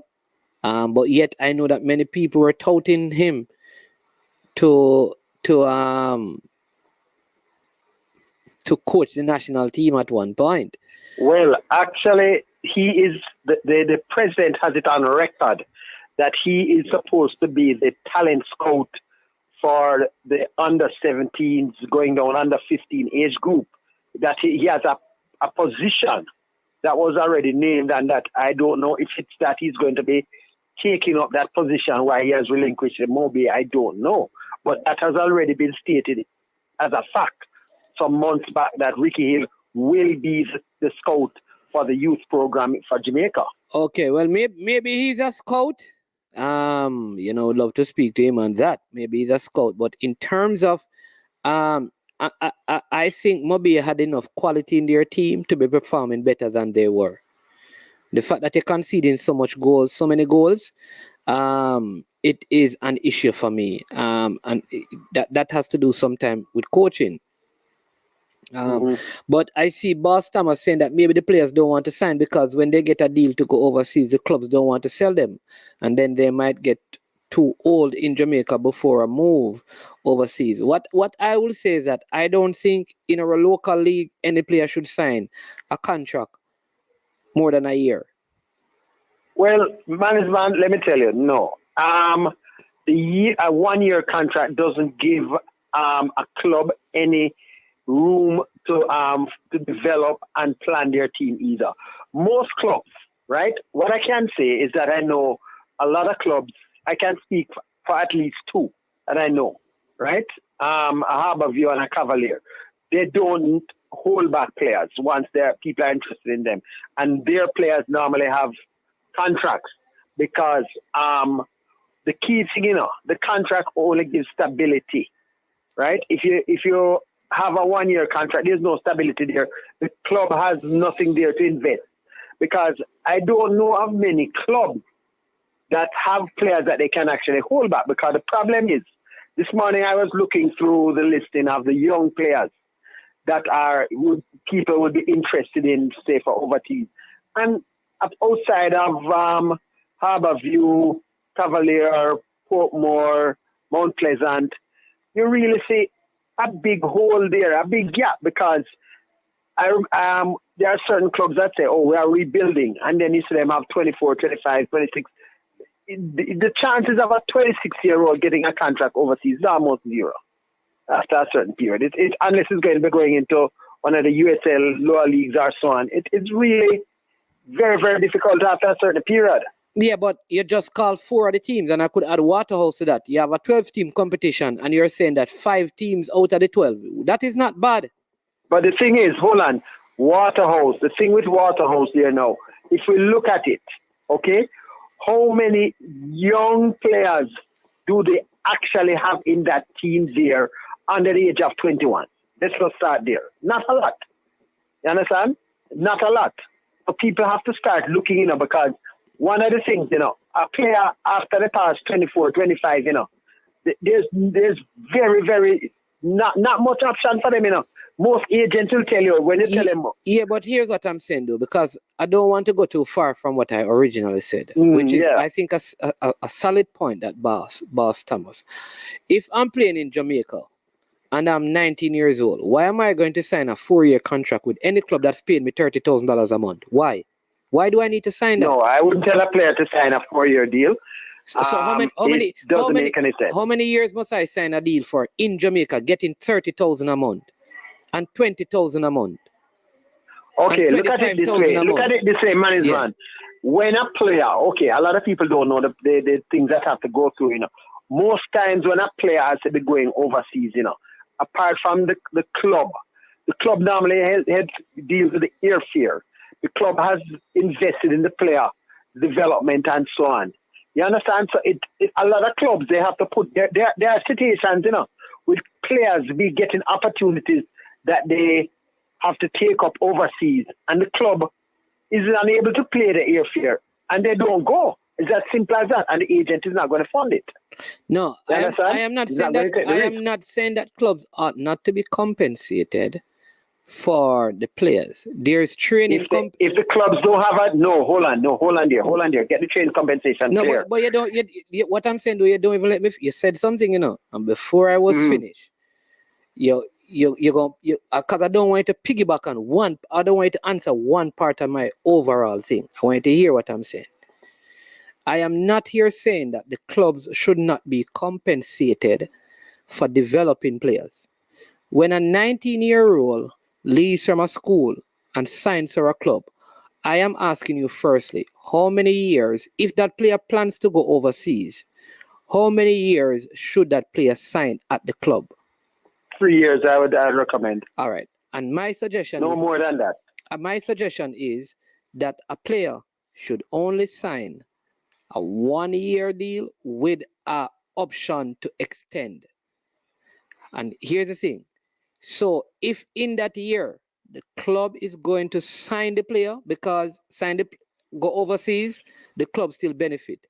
But yet I know that many people were touting him to coach the national team at one point. Well, actually, he is the president has it on record that he is supposed to be the talent scout for the under 17s going down under 15 age group. That he has a position that was already named, and that I don't know if it's that he's going to be taking up that position while he has relinquished Mobay. I don't know, but that has already been stated as a fact some months back that Ricky Hill will be the scout for the youth program for Jamaica. Okay, well, maybe he's a scout. Love to speak to him on that. Maybe he's a scout, but in terms of, I think Mobay had enough quality in their team to be performing better than they were. The fact that they're conceding so many goals, it is an issue for me. And that has to do sometime with coaching. But I see Boss Thomas saying that maybe the players don't want to sign because when they get a deal to go overseas, the clubs don't want to sell them. And then they might get too old in Jamaica before a move overseas. What I will say is that I don't think in our local league any player should sign a contract more than a year. Well, management, let me tell you, no. A 1-year contract doesn't give a club any room to develop and plan their team either. Most clubs, right? What I can say is that I know a lot of clubs. I can speak for at least two that I know, right? A Harborview and a Cavalier. They don't hold back players once their people are interested in them, and their players normally have contracts because the key thing, the contract only gives stability, right? If you have a 1-year contract, there's no stability there. The club has nothing there to invest because I don't know of many clubs that have players that they can actually hold back. Because the problem is, this morning I was looking through the listing of the young players that people would be interested in, say, for overseas. And outside of Harborview, Cavalier, Portmore, Mount Pleasant, you really see a big hole there, a big gap, because there are certain clubs that say, we are rebuilding, and then you see them have 24, 25, 26. The chances of a 26-year-old getting a contract overseas is almost zero after a certain period. Unless it's going to be going into one of the USL lower leagues or so on. It's really very, very difficult after a certain period. Yeah, but you just called 4 of the teams, and I could add Waterhouse to that. You have a 12-team competition, and you're saying that 5 teams out of the 12. That is not bad. But the thing is, hold on, Waterhouse, the thing with Waterhouse there now, if we look at it, okay, how many young players do they actually have in that team there under the age of 21? Let's just start there. Not a lot. You understand? Not a lot. So people have to start looking, because one of the things, a player after the past 24, 25, there's very, very, not much option for them, Most agents will tell you when you tell them. Yeah, but here's what I'm saying, though, because I don't want to go too far from what I originally said, which is, I think, a solid point that Boss Thomas. If I'm playing in Jamaica and I'm 19 years old, why am I going to sign a 4-year contract with any club that's paying me $30,000 a month? Why? Why do I need to sign that? No, I wouldn't tell a player to sign a 4-year deal. So how many years must I sign a deal for in Jamaica, getting $30,000 a month and $20,000 a month? Okay, look at it this way. Look at it this way, management. Yeah. When a player, a lot of people don't know the things that have to go through. Most times when a player has to be going overseas, apart from the club normally deals with the airfare. The club has invested in the player development and so on. You understand? So a lot of clubs, they have to put there are situations, with players be getting opportunities that they have to take up overseas, and the club is unable to pay the airfare, and they don't go. It's as simple as that, and the agent is not going to fund it. No, You I understand? am not He's saying not that. going to take the I risk. am not saying that clubs ought not to be compensated for the players. There's training. If the clubs don't have it, hold on there. Get the training compensation No, clear. but you don't. What I'm saying, though, you don't even let me. You said something, and before I was finished, you go, because I don't want you to piggyback on one. I don't want you to answer one part of my overall thing. I want you to hear what I'm saying. I am not here saying that the clubs should not be compensated for developing players. When a 19-year-old leaves from a school and signs for a club, I am asking you firstly, how many years, if that player plans to go overseas, how many years should that player sign at the club? 3 years, I'd recommend. All right. And my suggestion No more than that. My suggestion is that a player should only sign a 1-year deal with an option to extend. And here's the thing. So if in that year the club is going to sign the player because go overseas, the club still benefit.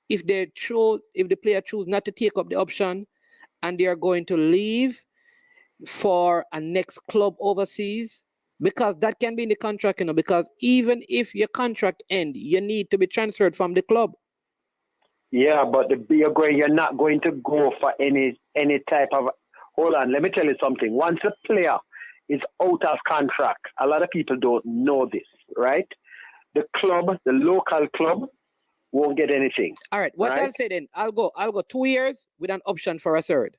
If the player choose not to take up the option and they are going to leave for a next club overseas, because that can be in the contract, because even if your contract end, you need to be transferred from the club. Yeah, but you're not going to go for any type of. Hold on, let me tell you something. Once a player is out of contract, a lot of people don't know this, right? The local club, won't get anything. All right, what I'll say then, I'll go 2 years with an option for a third.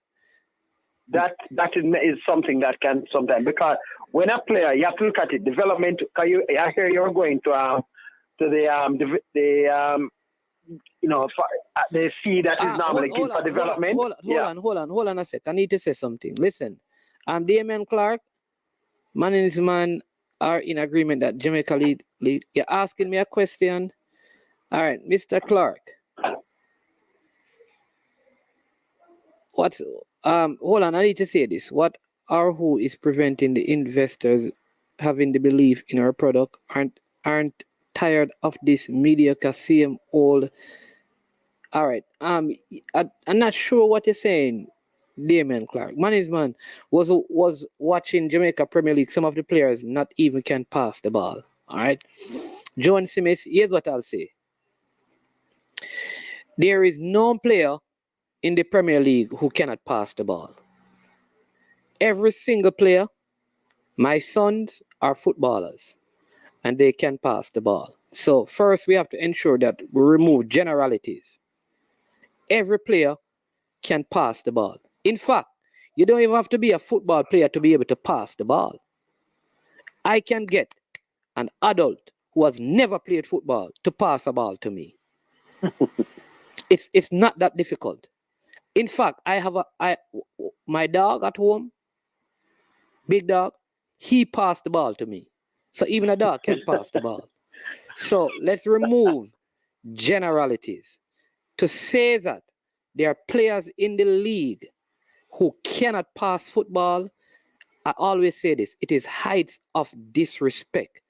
That is something that can sometimes, because when a player, you have to look at it, development. I hear you're going to the fee that is normally given for development. Hold on a sec. I need to say something. Listen, I'm Damien Clark. Man and his man are in agreement that Jamaica lead. You're asking me a question. All right, Mr. Clark. Hold on, I need to say this. What or who is preventing the investors having the belief in our product? Aren't tired of this mediocre same old. All right. I'm not sure what you're saying, Damien Clark. Man was watching Jamaica Premier League. Some of the players not even can pass the ball. All right. John Smith, here's what I'll say. There is no player in the Premier League who cannot pass the ball. Every single player, my sons are footballers, and they can pass the ball. So first, we have to ensure that we remove generalities. Every player can pass the ball. In fact, you don't even have to be a football player to be able to pass the ball. I can get an adult who has never played football to pass a ball to me. It's not that difficult. In fact, my dog at home, big dog, he passed the ball to me. So even a dog can pass the ball. So let's remove generalities. To say that there are players in the league who cannot pass football, I always say this, it is heights of disrespect.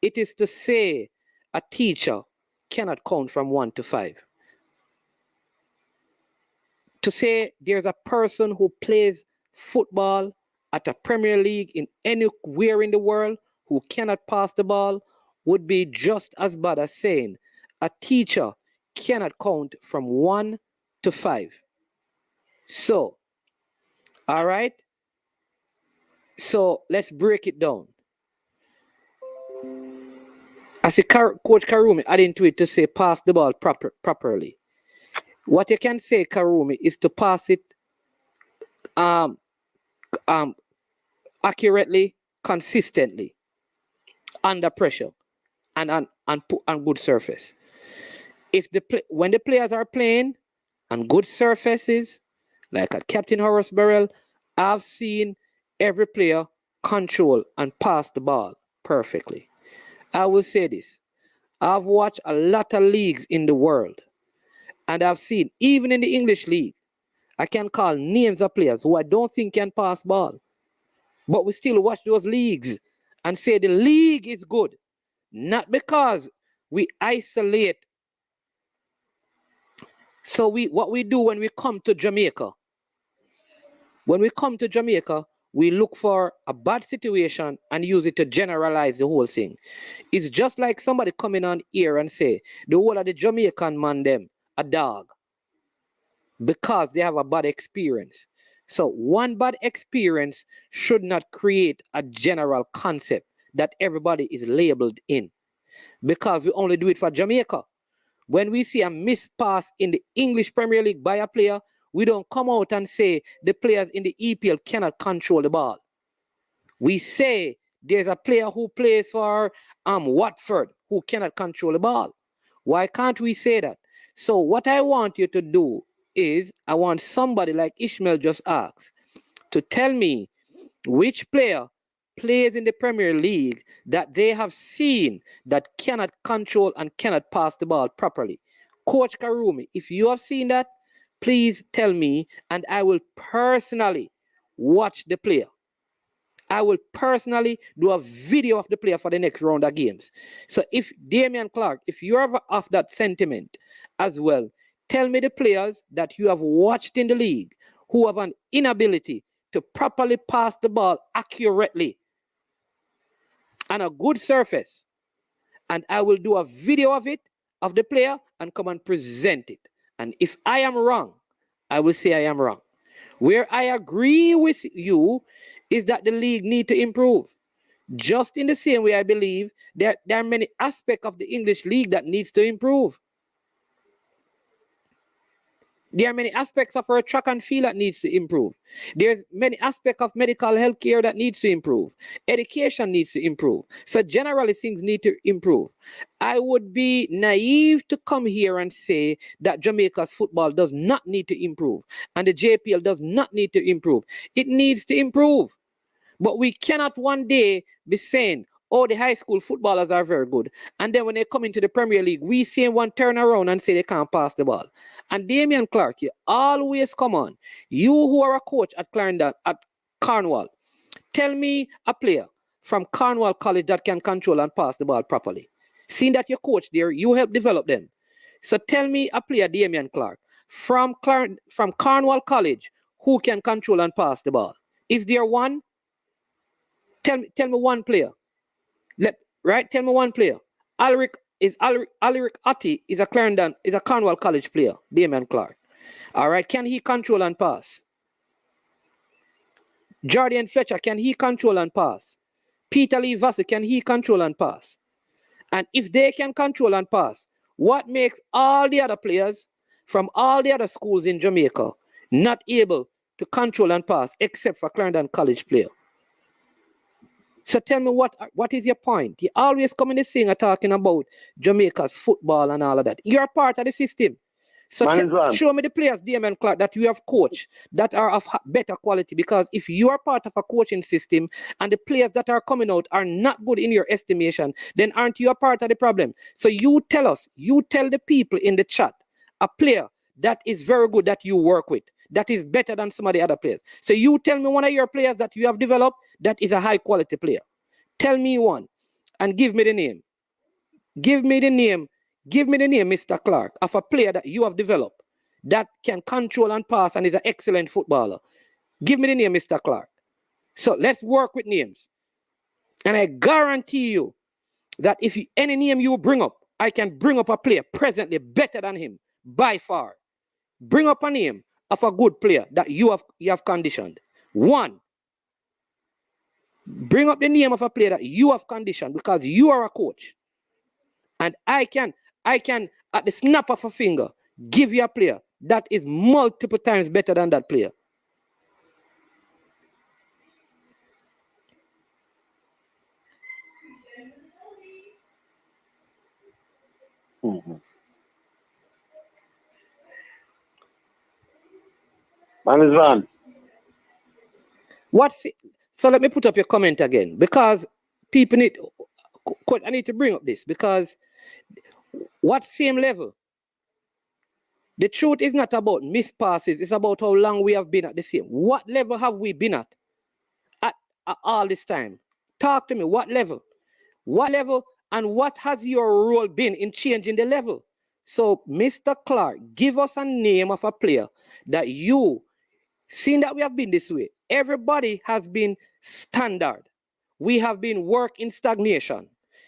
It is to say a teacher cannot count from 1 to 5. To say there's a person who plays football at a Premier League in anywhere in the world who cannot pass the ball would be just as bad as saying a teacher cannot count from 1 to 5. So, all right. So let's break it down. As Coach Karumi adding to it to say pass the ball properly. What you can say, Karumi, is to pass it accurately, consistently, under pressure, and on good surface. When the players are playing on good surfaces, like at Captain Horace Burrell, I've seen every player control and pass the ball perfectly. I will say this. I've watched a lot of leagues in the world, and I've seen, even in the English league, I can call names of players who I don't think can pass ball. But we still watch those leagues and say the league is good. Not because we isolate So what we do when we come to Jamaica, we look for a bad situation and use it to generalize the whole thing. It's just like somebody coming on here and say, the whole of the Jamaican man them a dog because they have a bad experience. So one bad experience should not create a general concept that everybody is labeled in, because we only do it for Jamaica. When we see a missed pass in the English Premier League by a player, we don't come out and say the players in the EPL cannot control the ball. We say there's a player who plays for Watford who cannot control the ball. Why can't we say that? So what I want you to do is, I want somebody like Ishmael just asked to tell me which player plays in the Premier League that they have seen that cannot control and cannot pass the ball properly. Coach Karumi, if you have seen that, please tell me, and I will personally watch the player. I will personally do a video of the player for the next round of games. So if Damian Clark, if you're of that sentiment as well, tell me the players that you have watched in the league who have an inability to properly pass the ball accurately on a good surface. And I will do a video of it, of the player, and come and present it. And if I am wrong, I will say I am wrong. Where I agree with you is that the league need to improve. Just in the same way, I believe there are many aspects of the English league that needs to improve. There are many aspects of our track and field that needs to improve. There's many aspects of medical health care that needs to improve. Education needs to improve. So generally, things need to improve. I would be naive to come here and say that Jamaica's football does not need to improve and the JPL does not need to improve. It needs to improve. But we cannot one day be saying, oh, the high school footballers are very good. And then when they come into the Premier League, we see one turn around and say they can't pass the ball. And Damian Clark, you always come on. You who are a coach at Clarendon, at Cornwall, tell me a player from Cornwall College that can control and pass the ball properly. Seeing that you coach there, you help develop them. So tell me a player, Damian Clark, from Cornwall College who can control and pass the ball. Is there one? Tell me one player. Tell me one player. Alric Atti is a Cornwall College player, Damian Clark. All right, can he control and pass? Jordan Fletcher, can he control and pass? Peter Lee Vassy, can he control and pass? And if they can control and pass, what makes all the other players from all the other schools in Jamaica not able to control and pass except for Clarendon College player? So tell me what is your point? You always come in this thing and talking about Jamaica's football and all of that. You're part of the system. So show me the players, Damian Clark, that you have coached that are of better quality. Because if you are part of a coaching system and the players that are coming out are not good in your estimation, then aren't you a part of the problem? So you tell the people in the chat, a player that is very good that you work with, that is better than some of the other players. So you tell me one of your players that you have developed that is a high quality player. Tell me one and give me the name. Give me the name, Mr. Clark, of a player that you have developed that can control and pass and is an excellent footballer. Give me the name, Mr. Clark. So let's work with names. And I guarantee you that if any name you bring up, I can bring up a player presently better than him by far. Bring up a name of a good player that you have conditioned. One. Bring up the name of a player that you have conditioned because you are a coach. And I can, at the snap of a finger, give you a player that is multiple times better than that player. Man. So let me put up your comment again because people I need to bring up this because what same level? The truth is not about missed passes. It's about how long we have been at the same. What level have we been at all this time? Talk to me. What level? What level and what has your role been in changing the level? So, Mr. Clark, give us a name of a player that you, seeing that we have been this way, everybody has been standard. We have been work in stagnation.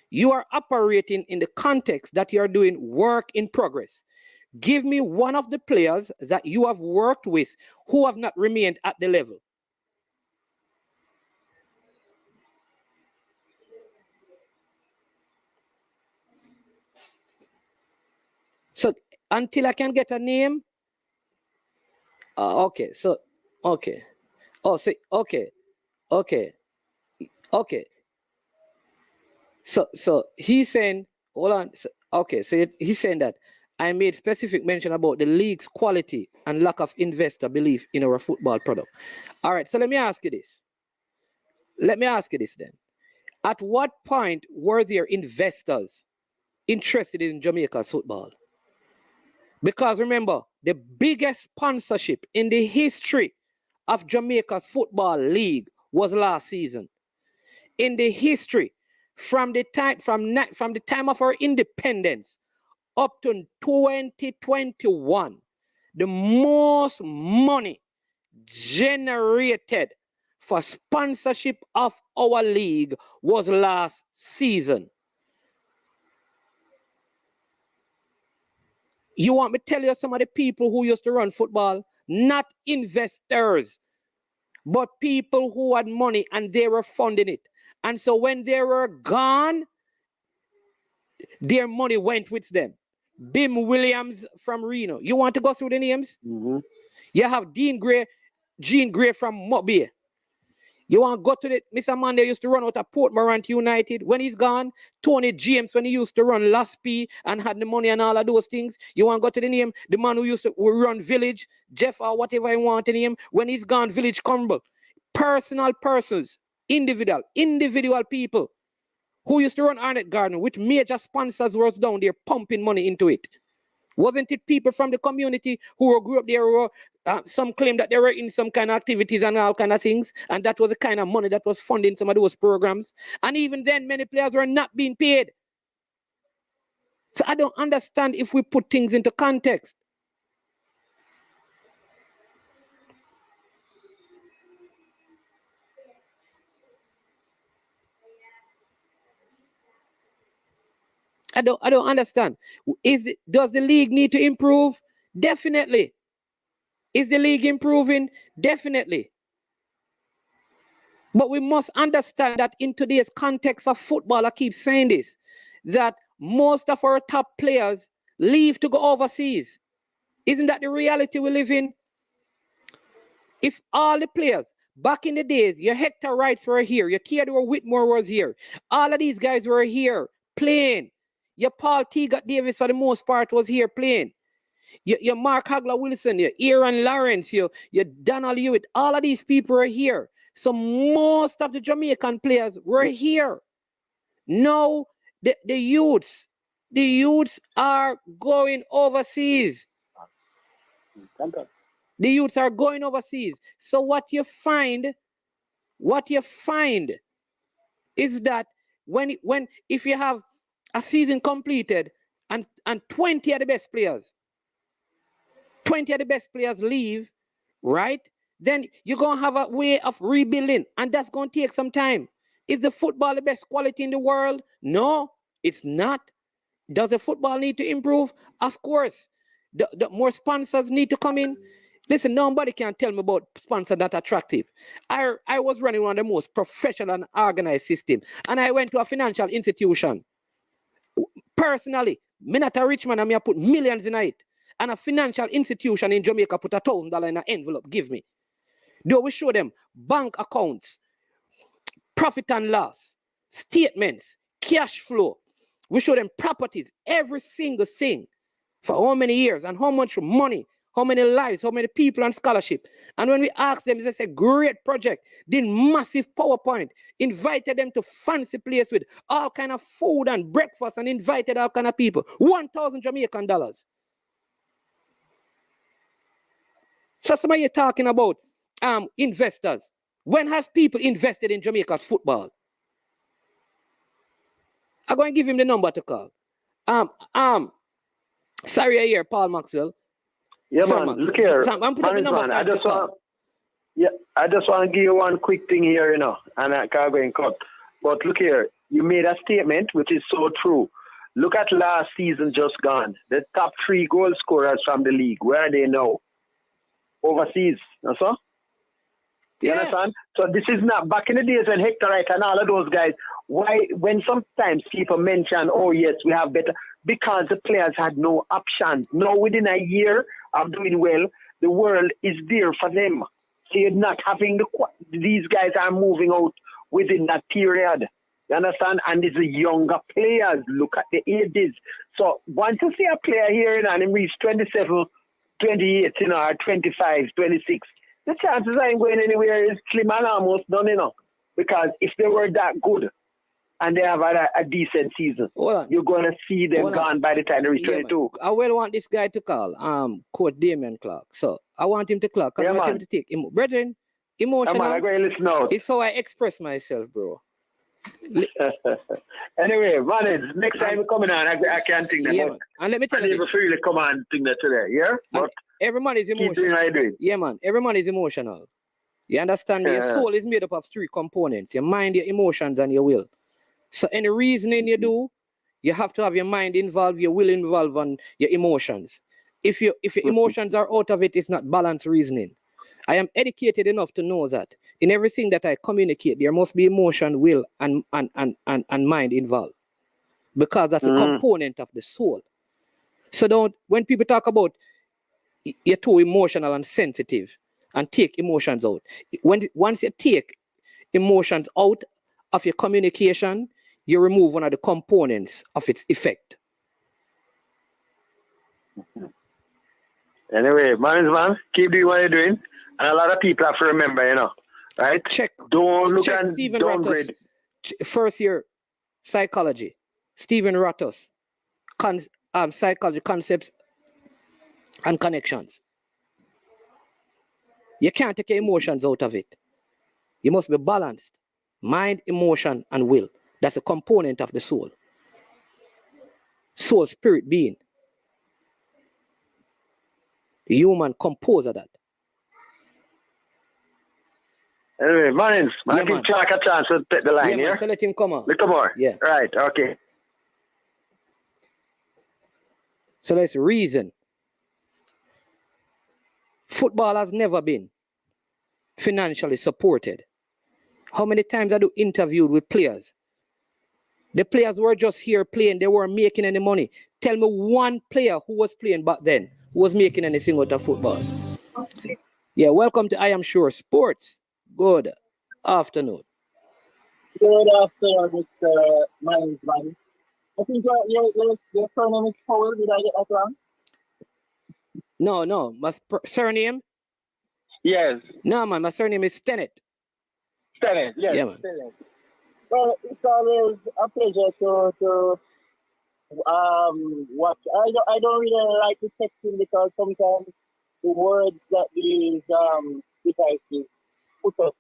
You are operating in the context that you are doing work in progress. Give me one of the players that you have worked with who have not remained at the level. So until I can get a name, okay. So okay. Oh, so okay. So he's saying, hold on. So, okay, so he's saying that I made specific mention about the league's quality and lack of investor belief in our football product. All right, so let me ask you this. Let me ask you this then. At what point were there investors interested in Jamaica's football? Because remember, the biggest sponsorship in the history of Jamaica's football league was last season. In the history, from the time of our independence up to 2021, the most money generated for sponsorship of our league was last season. You want me to tell you some of the people who used to run football? Not investors, but people who had money and they were funding it. And so when they were gone, their money went with them. Bim Williams from Reno. You want to go through the names? Mm-hmm. You have Jean Grey from Mobay. You want to go to the Mr. Monday used to run out of Portmore United. When he's gone, Tony James when he used to run Laspi and had the money and all of those things. You want to go to the name, the man who used to run Village, Jeff or whatever you want to name. When he's gone, Village crumble. Personal persons, individual people who used to run Arnett Garden with major sponsors was down there pumping money into it. Wasn't it people from the community who grew up there, who some claim that they were in some kind of activities and all kind of things, and that was the kind of money that was funding some of those programs. And even then, many players were not being paid. So I don't understand if we put things into context. I don't understand. Does the league need to improve? Definitely. Is the league improving? Definitely. But we must understand that in today's context of football, I keep saying this, that most of our top players leave to go overseas. Isn't that the reality we live in? If all the players, back in the days, your Hector Wrights were here, your Theodore Whitmore was here, all of these guys were here playing. Your Paul Teagat Davis, for the most part, was here playing. Your Mark Hagler Wilson, your Aaron Lawrence, your Donald Hewitt, all of these people are here. So most of the Jamaican players were here. Now, the youths are going overseas. The youths are going overseas. So what you find is that if you have a season completed and 20 of the best players leave, right? Then you're going to have a way of rebuilding, and that's going to take some time. Is the football the best quality in the world? No, it's not. Does the football need to improve? Of course. The more sponsors need to come in. Listen, nobody can tell me about sponsors that are attractive. I was running one of the most professional and organized system, and I went to a financial institution. Personally, me not a rich man, and I put millions in it. And a financial institution in Jamaica put $1,000 in an envelope, give me. Though we show them bank accounts, profit and loss, statements, cash flow. We show them properties, every single thing for how many years and how much money, how many lives, how many people and scholarship. And when we ask them, they say, great project, did massive PowerPoint, invited them to fancy place with all kind of food and breakfast and invited all kind of people. 1,000 Jamaican dollars. So some of you talking about investors. When has people invested in Jamaica's football? I'm going to give him the number to call. Sorry, I hear Paul Maxwell. Yeah, Sir man. Max. Look here. I'm putting up the number Man, for him to call. I just want to give you one quick thing here, you know, and I can't go and cut. But look here, you made a statement which is so true. Look at last season just gone. The top 3 goal scorers from the league. Where are they now? Overseas. That's all? You understand? So this is not back in the days when Hector Wright and all of those guys. Why, when sometimes people mention, oh yes, we have better, because the players had no options. Now within a year of doing well, the world is there for them. So you're not having these guys are moving out within that period. You understand? And it's the younger players. Look at the ages. So once you see a player here, you know, and he reach 27, 28, you know, or 25, 26, the chances ain't going anywhere is slim and almost done, you know. Because if they were that good and they have had a decent season, you're going to see them gone by the time they reach 22. I will want this guy to call Coach Damian Clark. So I want him to call. I want him to take him. Brethren, emotional. I'm going to listen out. It's how I express myself, bro. Anyway, man, next time you coming on, I can't think that. Yeah, man. And let me tell you, never freely come on think that today, yeah? But every man is emotional. Keep doing what you're doing. Yeah, man. Every man is emotional. You understand? Your soul is made up of 3 components: your mind, your emotions, and your will. So any reasoning you do, you have to have your mind involved, your will involved, and your emotions. If your emotions are out of it, it's not balanced reasoning. I am educated enough to know that in everything that I communicate, there must be emotion, will, and mind involved. Because that's a component of the soul. So when people talk about you're too emotional and sensitive and take emotions out, once you take emotions out of your communication, you remove one of the components of its effect. Anyway, man, keep doing what you're doing. And a lot of people have to remember, you know, right? Don't look at Stephen downgrade. Rattus, first year psychology. Stephen Rattus, psychology concepts and connections. You can't take your emotions out of it. You must be balanced. Mind, emotion, and will. That's a component of the soul. Soul, spirit, being. The human composed of that. Anyway, man, give Clark a chance to take the line, yeah? So let him come on. Little more. Yeah. Right, okay. So let's reason. Football has never been financially supported. How many times I do interviewed with players? The players were just here playing, they weren't making any money. Tell me one player who was playing back then who was making anything out of football. Yeah, welcome to I Am Sure Sports. Good afternoon. Good afternoon, Mr. Management. I think your surname is Powell. Did I get that wrong? No. My surname? Yes. No, man. My surname is Stennett. Stennett, yes. Yeah, man. Stennett. Well, it's always a pleasure to watch. I don't really like the texting because sometimes the words that these devices put up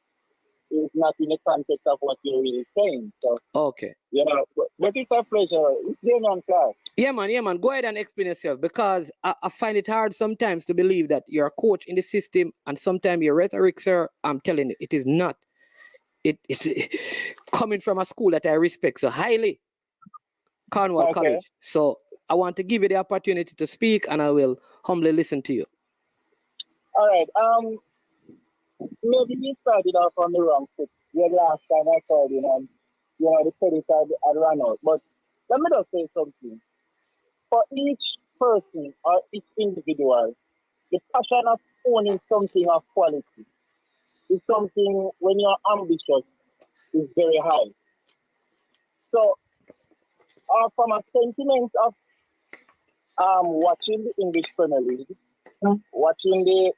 is not in the context of what you're really saying. So okay. You know, but it's a pleasure. It's been on class. Yeah, man. Go ahead and explain yourself because I find it hard sometimes to believe that you're a coach in the system and sometimes your rhetoric, sir, I'm telling you, it is not. It coming from a school that I respect so highly, Cornwall College. So I want to give you the opportunity to speak and I will humbly listen to you. All right. Maybe we started off on the wrong foot. The last time I called in and, the credit had run out. But let me just say something. For each person or each individual, the passion of owning something of quality is something when you're ambitious is very high. So, from a sentiment of watching the English Premier League, watching the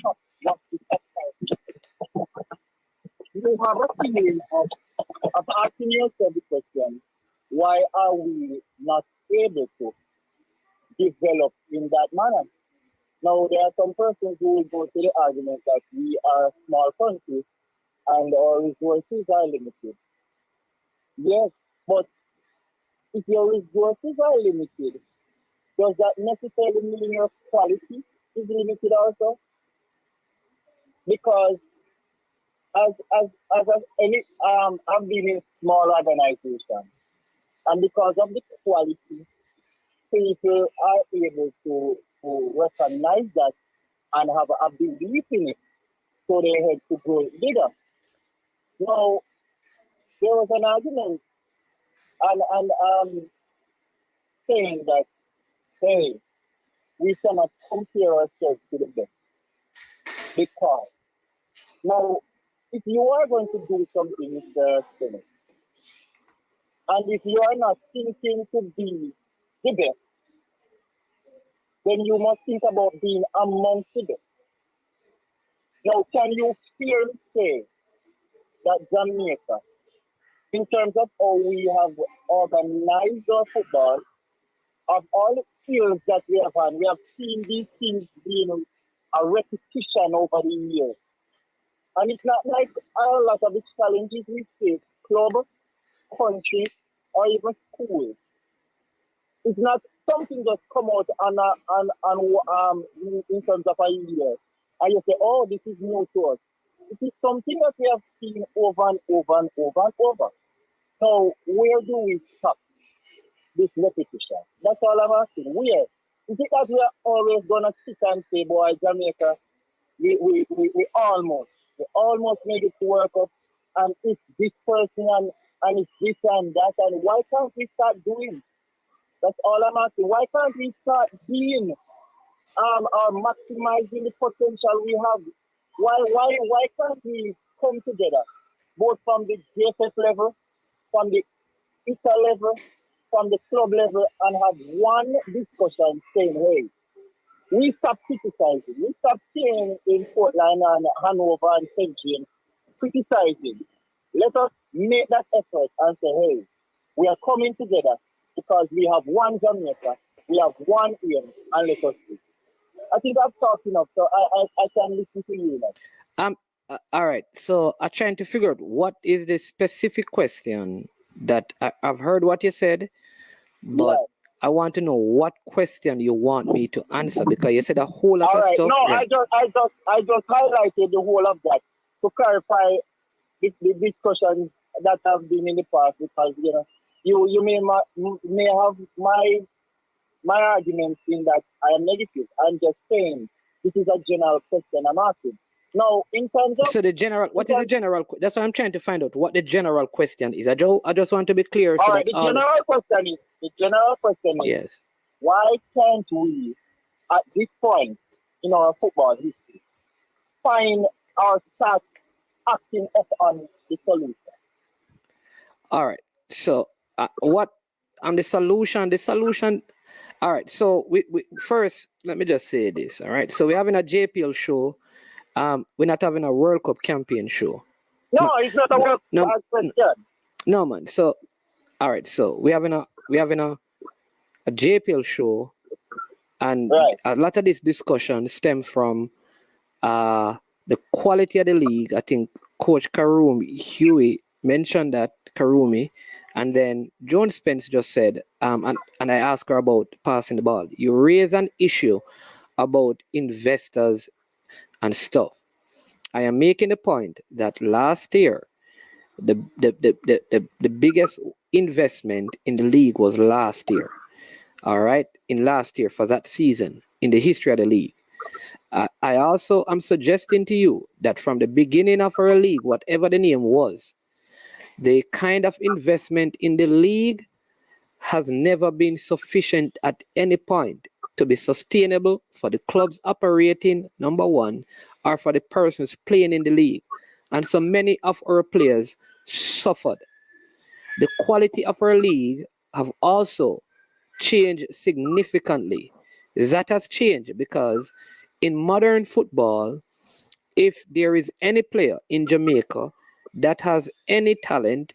top, what's the top five? You have a feeling of asking yourself the question, why are we not able to develop in that manner? Now, there are some persons who will go to the argument that we are a small country and our resources are limited. Yes, but if your resources are limited, does that necessarily mean your quality is limited also? Because as any I've been in small organizations, and because of the quality, people are able to recognize that and have a belief in it, so they had to grow it bigger. Now there was an argument and saying that, hey, we cannot compare ourselves to the best, because now if you are going to do something with the Senate, and if you are not thinking to be the best, then you must think about being amongst the best. Now, can you fairly say that Jamaica, in terms of how we have organized our football, of all the skills that we have had, we have seen these things being a repetition over the years. And it's not like a lot of the challenges we face, club, country, or even school. It's not something that come out in terms of a year. And you say, oh, this is new to us. It is something that we have seen over and over and over and over. So where do we stop this repetition? That's all I'm asking. Where? Is it that we are always going to sit and say, boy, Jamaica, we almost made it to World Cup, and it's this person and it's this and that, and why can't we start doing? That's all I'm asking. Why can't we start being or maximizing the potential we have? Why can't we come together, both from the JFS level, from the ITA level, from the club level, and have one discussion saying, hey, we stop criticizing. We stop saying in Portland and Hanover and St. James, criticizing. Let us make that effort and say, hey, we are coming together because we have one Jamaica, we have one aim, and let us do. I think I've talked enough, so I can listen to you now. All right. So I'm trying to figure out what is the specific question that I've heard what you said, but I want to know what question you want me to answer, because you said a whole lot of stuff. No, yeah. I just highlighted the whole of that to clarify the discussions that have been in the past, because you may have my arguments in that I am negative. I'm just saying this is a general question I'm asking. Now, in terms of... So the general, what is the general... That's what I'm trying to find out, what the general question is. I just want to be clear. All right, the general question is, yes, why can't we, at this point in our football history, find or start acting on the solution? All right. So what on the solution? The solution... All right. So we first, let me just say this. All right. So we're having a JPL show. We're not having a World Cup campaign show. No, it's not a World Cup question. No, man. So, all right. So we're having a JPL show, and a lot of this discussion stems from the quality of the league. I think Coach Huey mentioned that, Karumi, and then Joan Spence just said, and I asked her about passing the ball. You raise an issue about investors and stuff. I am making the point that last year, the biggest investment in the league was last year. All right, in last year for that season in the history of the league. I also am suggesting to you that from the beginning of our league, whatever the name was, the kind of investment in the league has never been sufficient at any point to be sustainable for the clubs operating, number one, or for the persons playing in the league. And so many of our players suffered. The quality of our league have also changed significantly. That has changed because in modern football, if there is any player in Jamaica that has any talent,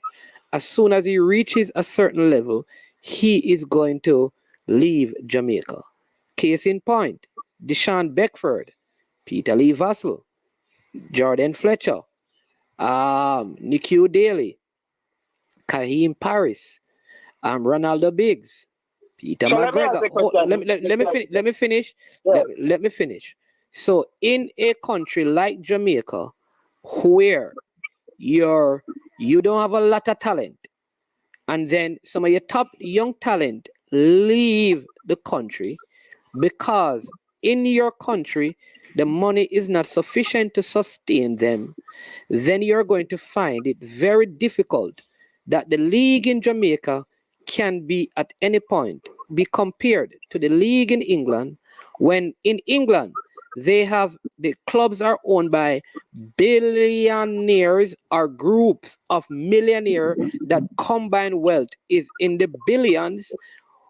as soon as he reaches a certain level, he is going to leave Jamaica. Case in point, Deshaun Beckford, Peter Lee Vassell, Jordan Fletcher, Nikhil Daly, Kaheem Paris, Ronaldo Biggs, Peter So let me ask McGregor. the question. Let me finish. Yeah. Let me finish. So in a country like Jamaica, where you don't have a lot of talent, and then some of your top young talent leave the country because in your country the money is not sufficient to sustain them, then you're going to find it very difficult that the league in Jamaica can be at any point be compared to the league in England, when in England the clubs are owned by billionaires or groups of millionaires that combine wealth is in the billions,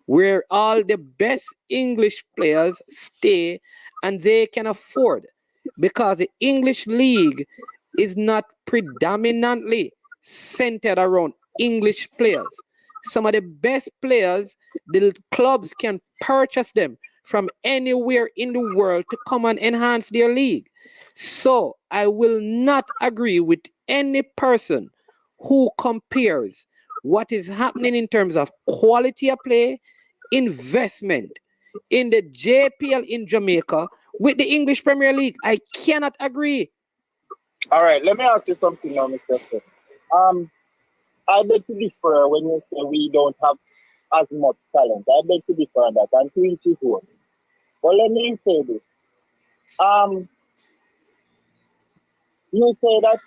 where all the best English players stay and they can afford, because the English league is not predominantly centered around English players. Some of the best players, the clubs can purchase them from anywhere in the world to come and enhance their league. So I will not agree with any person who compares what is happening in terms of quality of play, investment in the JPL in Jamaica with the English Premier League. I cannot agree. All right, let me ask you something now, Mr. Smith. I beg to differ when you say we don't have as much talent. I beg to differ on that, and to each his own. But let me say this. You say that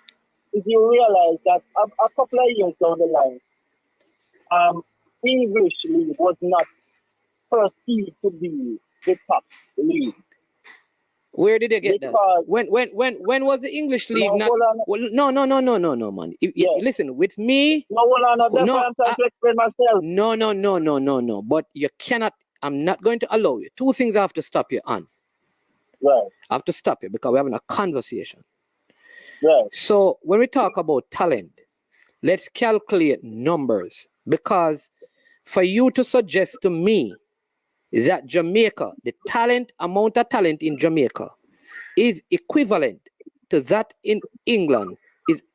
if you realize that a couple of years down the line, English league was not perceived to be the top league. Where did they get Because that? When was the English league No, not? hold on. Well, no, man. Yeah. Listen, with me, No, hold on. That's No, why I'm trying to explain myself. no. But you cannot. I'm not going to allow you. Two things I have to stop you on. Right, I have to stop you because we're having a conversation. right. So when we talk about talent, let's calculate numbers, because for you to suggest to me that Jamaica, the amount of talent in Jamaica is equivalent to that in England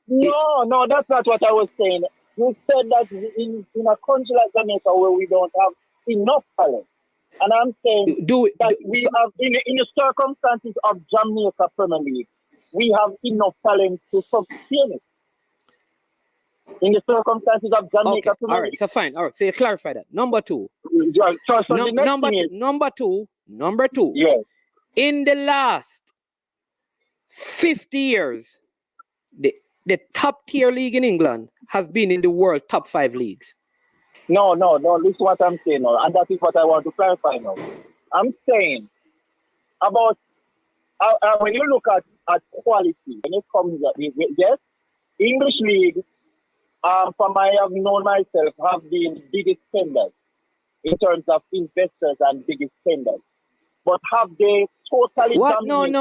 No, that's not what I was saying. You said that in a country like Jamaica where we don't have enough talent. And I'm saying we have, in the circumstances of Jamaica Premier League, we have enough talent to sustain it. In the circumstances of Jamaica okay, Premier all right, League. so fine, all right, so you clarify that. Number two, So the next thing is, number two, yes. in the last 50 years, the top tier league in England has been in the world top 5 leagues. No, this is what I'm saying now, and that is what I want to clarify now. I'm saying about when you look at quality, when it comes to yes, English league, from I have known myself, have been biggest spenders in terms of investors and biggest spenders. But have they totally What? No. Hold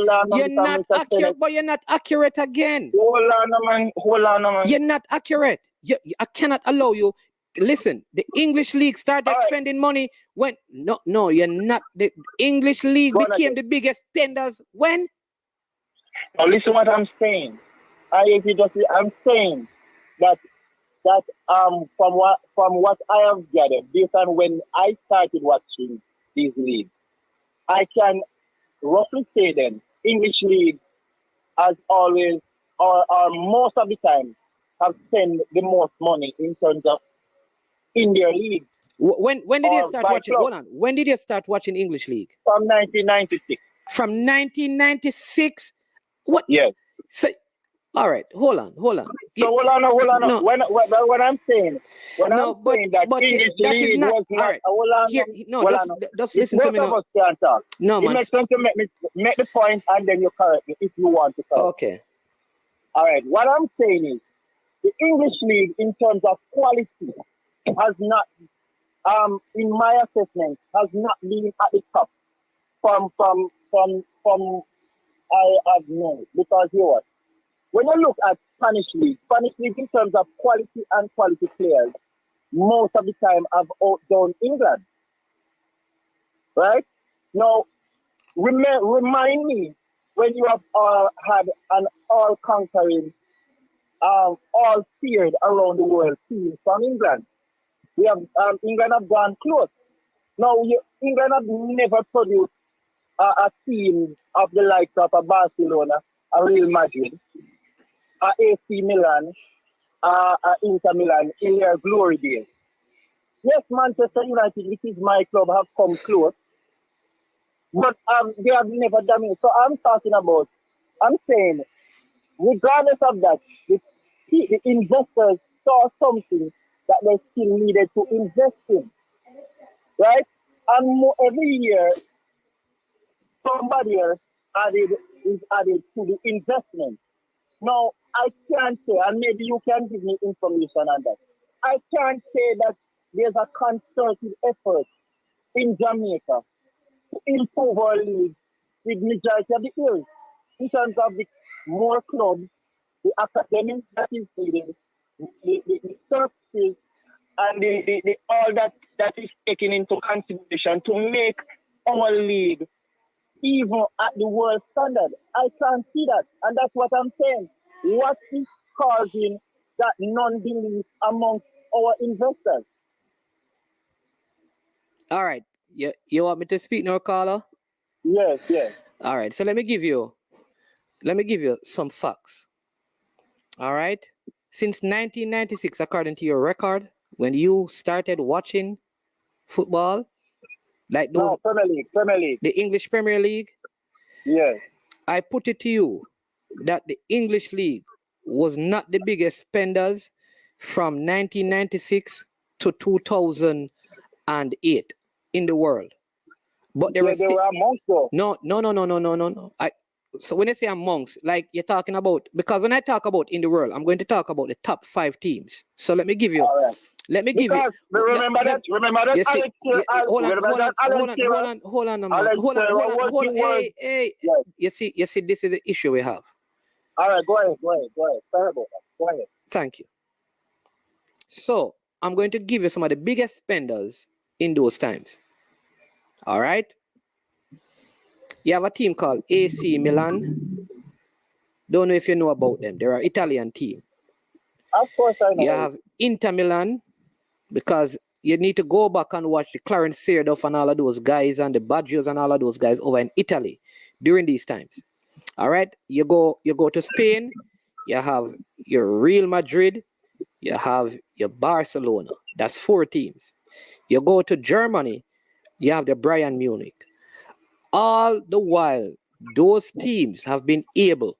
on, You're not Mr. accurate, Senate. but you're not accurate again. Hold on, man. You're not accurate. I cannot allow you. Listen, the English league started All right. spending money when no, you're not. The English league Go on, became okay. the biggest spenders when? Now listen what I'm saying. I'm saying that from what I have gathered, based on when I started watching these leagues, I can roughly say then English league has always or most of the time have spent the most money in terms of in their league. When did you start watching? club. Hold on. When did you start watching English league? From 1996. From 1996. What? Yes. So, all right. Hold on. So hold on. No. When I'm saying that English that league is not was not. all right. Hold on. Here, no, hold just, on. just listen to me Both now. of us can talk. No, it man. makes sense to make the point and then you correct me if you want to correct. Okay. All right. What I'm saying is the English league in terms of quality has not, in my assessment, has not been at the top from I have known, because you know what? When you look at Spanish league in terms of quality and quality players, most of the time have outdone England. Right? Now, remind me when you have had an all-conquering, all-feared around the world team from England. We have England have gone close. Now, England have never produced a team of the likes of a Barcelona, a Real Madrid, a AC Milan, a Inter Milan in their glory days. Yes, Manchester United, which is my club, have come close, but they have never done it. So I'm saying, regardless of that, the investors saw something that they still needed to invest in, right? And every year, somebody else is added to the investment. Now, I can't say, and maybe you can give me information on that. I can't say that there's a concerted effort in Jamaica to improve our league with majority of the years in terms of the more clubs, the academics that is needed, the services, and the all that is taken into consideration to make our league even at the world standard. I can't see that, and that's what I'm saying. What is causing that non-belief amongst our investors? All right. You want me to speak now, Carla? Yes. All right. So let me give you some facts. All right. Since 1996, according to your record, when you started watching football, like those Premier League. the English Premier League, Yes. I put it to you that the English League was not the biggest spenders from 1996 to 2008 in the world. But there were amongst those. No. So when I say amongst, like you're talking about, because when I talk about in the world, I'm going to talk about the top 5 teams. So let me give you. All right. Let me give you. Remember that. Hold on. Hey. Yes. You see, this is the issue we have. All right, go ahead. Sorry about that. Go ahead. Thank you. So I'm going to give you some of the biggest spenders in those times. All right. You have a team called AC Milan. Don't know if you know about them. They're an Italian team. Of course I know. You have Inter Milan, because you need to go back and watch the Clarence Seedorf and all of those guys and the Baggio's and all of those guys over in Italy during these times. All right. You go to Spain. You have your Real Madrid. You have your Barcelona. That's 4 teams. You go to Germany. You have the Bayern Munich. All the while, those teams have been able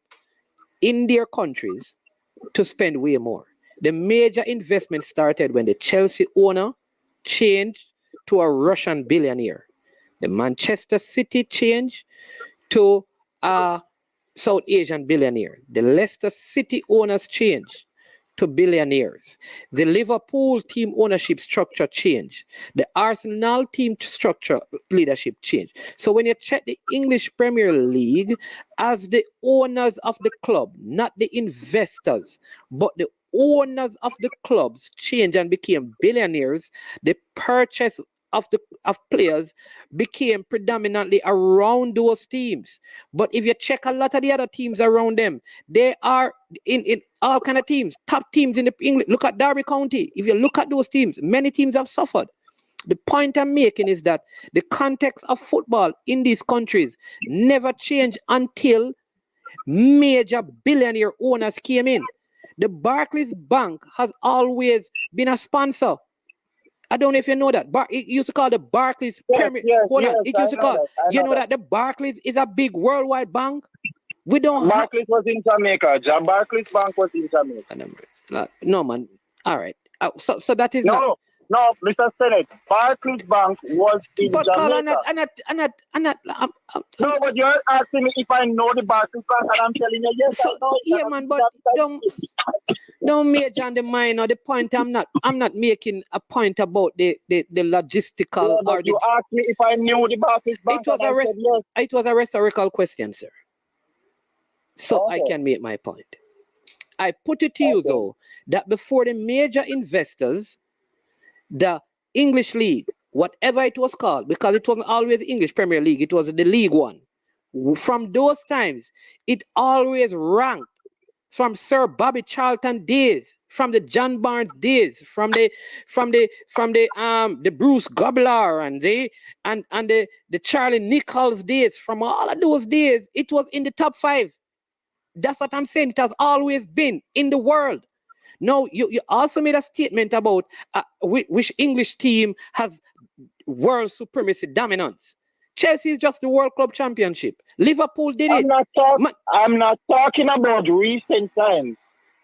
in their countries to spend way more. The major investment started when the Chelsea owner changed to a Russian billionaire. The Manchester City changed to a South Asian billionaire. The Leicester City owners changed to billionaires. The Liverpool team ownership structure changed. The Arsenal team structure leadership changed. So when you check the English Premier League, as the owners of the club, not the investors, but the owners of the clubs changed and became billionaires, the purchase of players became predominantly around those teams. But if you check a lot of the other teams around them, they are in all kind of teams, top teams in the English. Look at Derby County. If you look at those teams, many teams have suffered. The point I'm making is that the context of football in these countries never changed until major billionaire owners came in. The Barclays Bank has always been a sponsor. I don't know if you know that. It used to call the Barclays Premier. It used to call. You know that the Barclays is a big worldwide bank. We don't. Barclays was in Jamaica. Barclays Bank was in Jamaica. No, man. All right. So that is no. No, Mr. Senate, Barclays Bank was in Jamaica. No, but you're asking me if I know the Barclays Bank, and I'm telling you yes. So, yeah, man, but don't major on the minor. The point I'm not making a point about the logistical. Yeah, you asked me if I knew the Barclays Bank. It was a rhetorical question, sir. So I can make my point. I put it to you though that before the major investors, the English League, whatever it was called, because it wasn't always English Premier League, it was the League One. From those times, it always ranked from Sir Bobby Charlton days, from the John Barnes days, from the Bruce Gobbler and the Charlie Nichols days, from all of those days, it was in the top 5. That's what I'm saying. It has always been in the world. Now, you also made a statement about which English team has world supremacy dominance. Chelsea is just the World Club Championship. Liverpool did it. I'm not talking about recent times.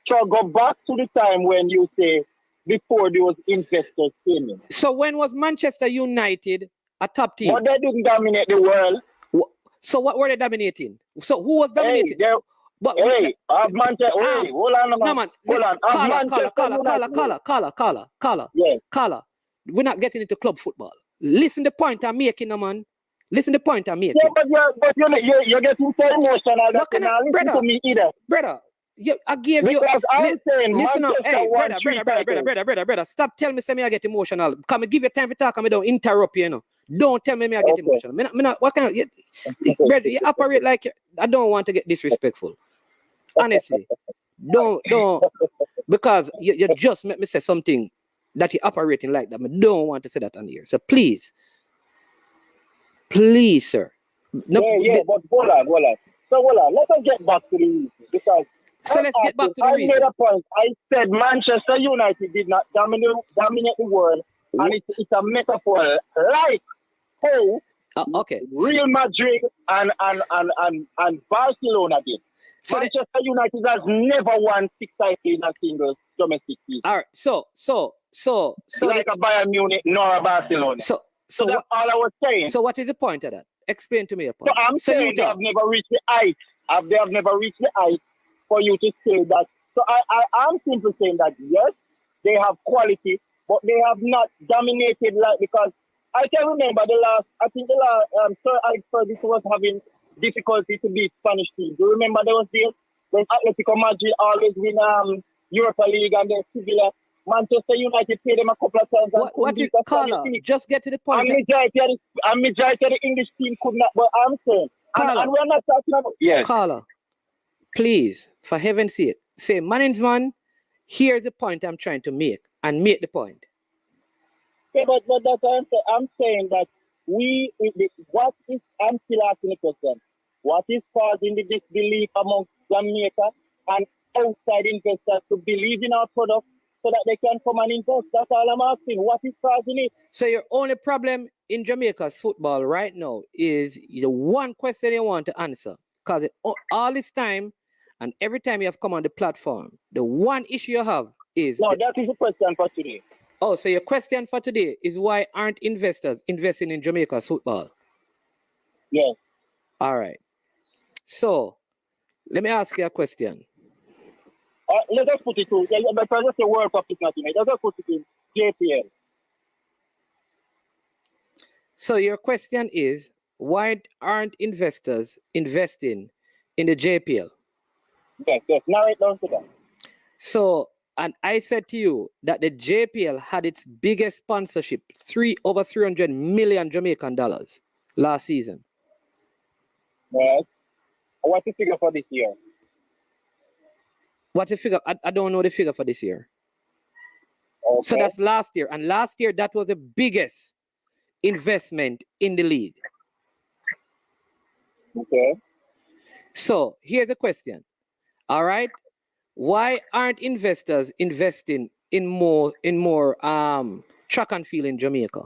So go back to the time when you say before those investors came in. So when was Manchester United a top team? But they didn't dominate the world. So what were they dominating? So who was dominating? Manchester. Hold on, man. No, man. Hold on. Carla. We're not getting into club football. Listen the point I'm making, no, man. Listen the point I'm making. Yeah, but you're getting so emotional that you're not listening to me either. Brother, I gave you. Because I'm saying, listen up, hey, brother. brother. Stop telling me, say me I get emotional. Come give you time to talk, and me don't interrupt you, you know. Don't tell me I get emotional. Me not, what kind of, brother? You operate like I don't want to get disrespectful. Honestly, don't, because you just make me say something that you're operating like that. I don't want to say that on here. So please, sir. No, but hold on. So let us get back to the reason, because let's get back to the reason. I made a point. I said Manchester United did not dominate the world, and it's a metaphor like how Real Madrid and Barcelona did. So Manchester United has never won 6 titles in a single domestic season. All right, so like a Bayern Munich nor a Barcelona. So that's all I was saying. So what is the point of that? Explain to me a point. So I'm saying they have never reached the height. They have never reached the height for you to say that. So I'm simply saying that yes, they have quality, but they have not dominated because I can remember Sir Alex Ferguson was having difficulty to beat Spanish teams. Do you remember there was this when Atletico Madrid always win Europa League and then Sevilla? Manchester United played them a couple of times. What is Carla? Just get to the point. And majority of the English team could not. But I'm saying, and we're not talking about. Yes. Carla, please, for heaven's sake, say, man, here's the point I'm trying to make, and make the point. Yeah, but that's what I'm saying that I'm still asking the question. What is causing the disbelief among Jamaica and outside investors to believe in our product so that they can come and invest? That's all I'm asking. What is causing it? So your only problem in Jamaica's football right now is the one question you want to answer. Because all this time and every time you have come on the platform, the one issue you have is... No, that is a question for today. Oh, so your question for today is why aren't investors investing in Jamaica's football? Yes. All right. So, let me ask you a question. Let us put it to, because it's a World Cup is not in it. Let us put it in JPL. So your question is, why aren't investors investing in the JPL? Yes. Now it down to that. So, and I said to you that the JPL had its biggest sponsorship, over 300 million Jamaican dollars last season. Yes. What's the figure for this year? What's the figure? I don't know the figure for this year. Okay. So that's last year. And last year, that was the biggest investment in the league. Okay. So here's the question. All right. Why aren't investors investing in more track and field in Jamaica?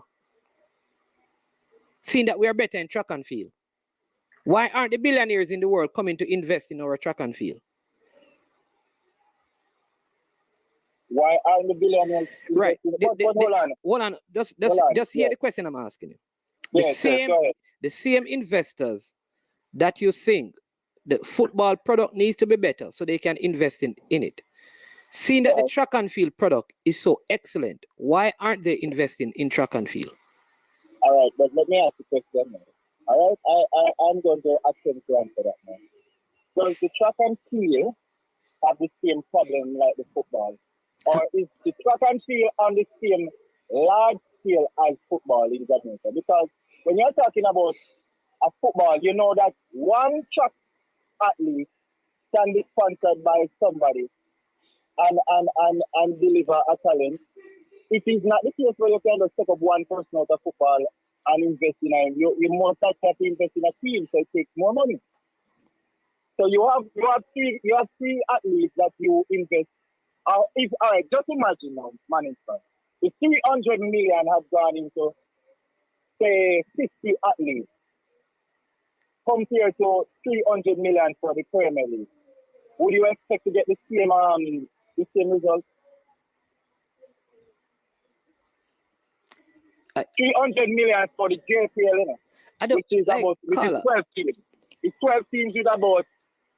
Seeing that we are better in track and field. Why aren't the billionaires in the world coming to invest in our track and field? Why aren't the billionaires? Right. Hold on. Just hear the question I'm asking you. The same investors that you think the football product needs to be better so they can invest in it. Seeing that the track and field product is so excellent, why aren't they investing in track and field? All right, but let me ask you a question now. All right, I'm going to attempt to answer that now. Does the track and field have the same problem like the football? Or is the track and field on the same large scale as football in Jamaica? Because when you're talking about a football, you know that one track athlete can be sponsored by somebody and deliver a talent. It is not the case where you can just take up one person out of football and invest in him. You must have to invest in a team, so it takes more money. So you have three athletes that you invest. All right, just imagine now, management. If 300 million have gone into, say, 50 athletes, compared to 300 million for the Premier League, would you expect to get the same results? 300 million for the JPL, which is like, about 12 teams. It's 12 teams with about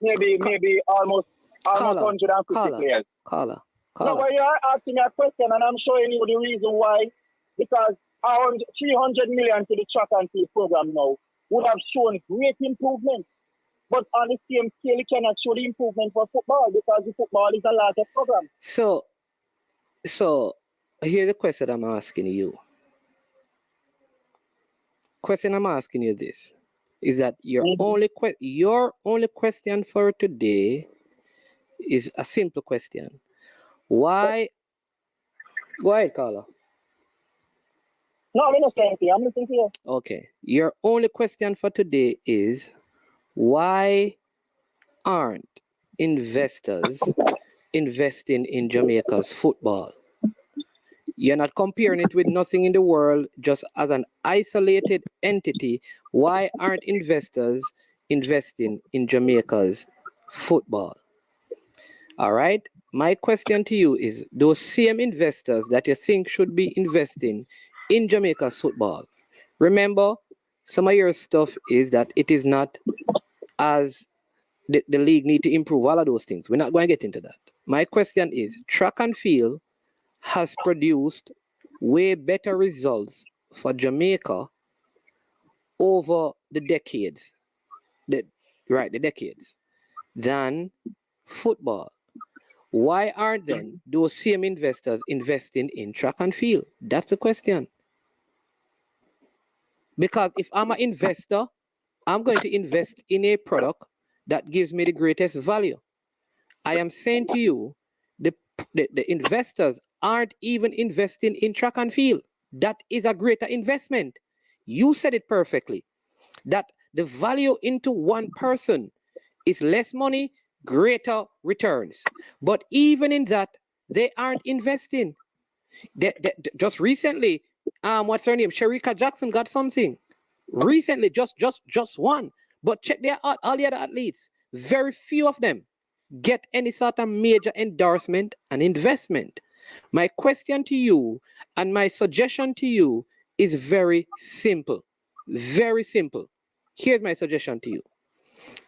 maybe almost 150 players. Caller. No, but you are asking a question, and I'm showing you the reason why. Because 300 million to the track and field program now would have shown great improvement. But on the same scale, it cannot show the improvement for football because the football is a larger program. So here's the question I'm asking you. Question I'm asking you this is that your only question for today is a simple question. Why? Go ahead, caller. No, I'm not saying anything. I'm listening to you. Okay. Your only question for today is why aren't investors investing in Jamaica's football? You're not comparing it with nothing in the world, just as an isolated entity. Why aren't investors investing in Jamaica's football? All right. My question to you is, those same investors that you think should be investing in Jamaica's football, remember, some of your stuff is that it is not as the league need to improve, all of those things. We're not going to get into that. My question is, track and field has produced way better results for Jamaica over the decades, than football. Why aren't then those same investors investing in track and field? That's the question. Because if I'm an investor, I'm going to invest in a product that gives me the greatest value. I am saying to you, the investors aren't even investing in track and field. That is a greater investment. You said it perfectly. That the value into one person is less money, greater returns. But even in that, they aren't investing. Just recently, what's her name? Sherika Jackson got something. Recently, just one. But check all the other athletes. Very few of them get any sort of major endorsement and investment. My question to you and my suggestion to you is very simple. Very simple. Here's my suggestion to you.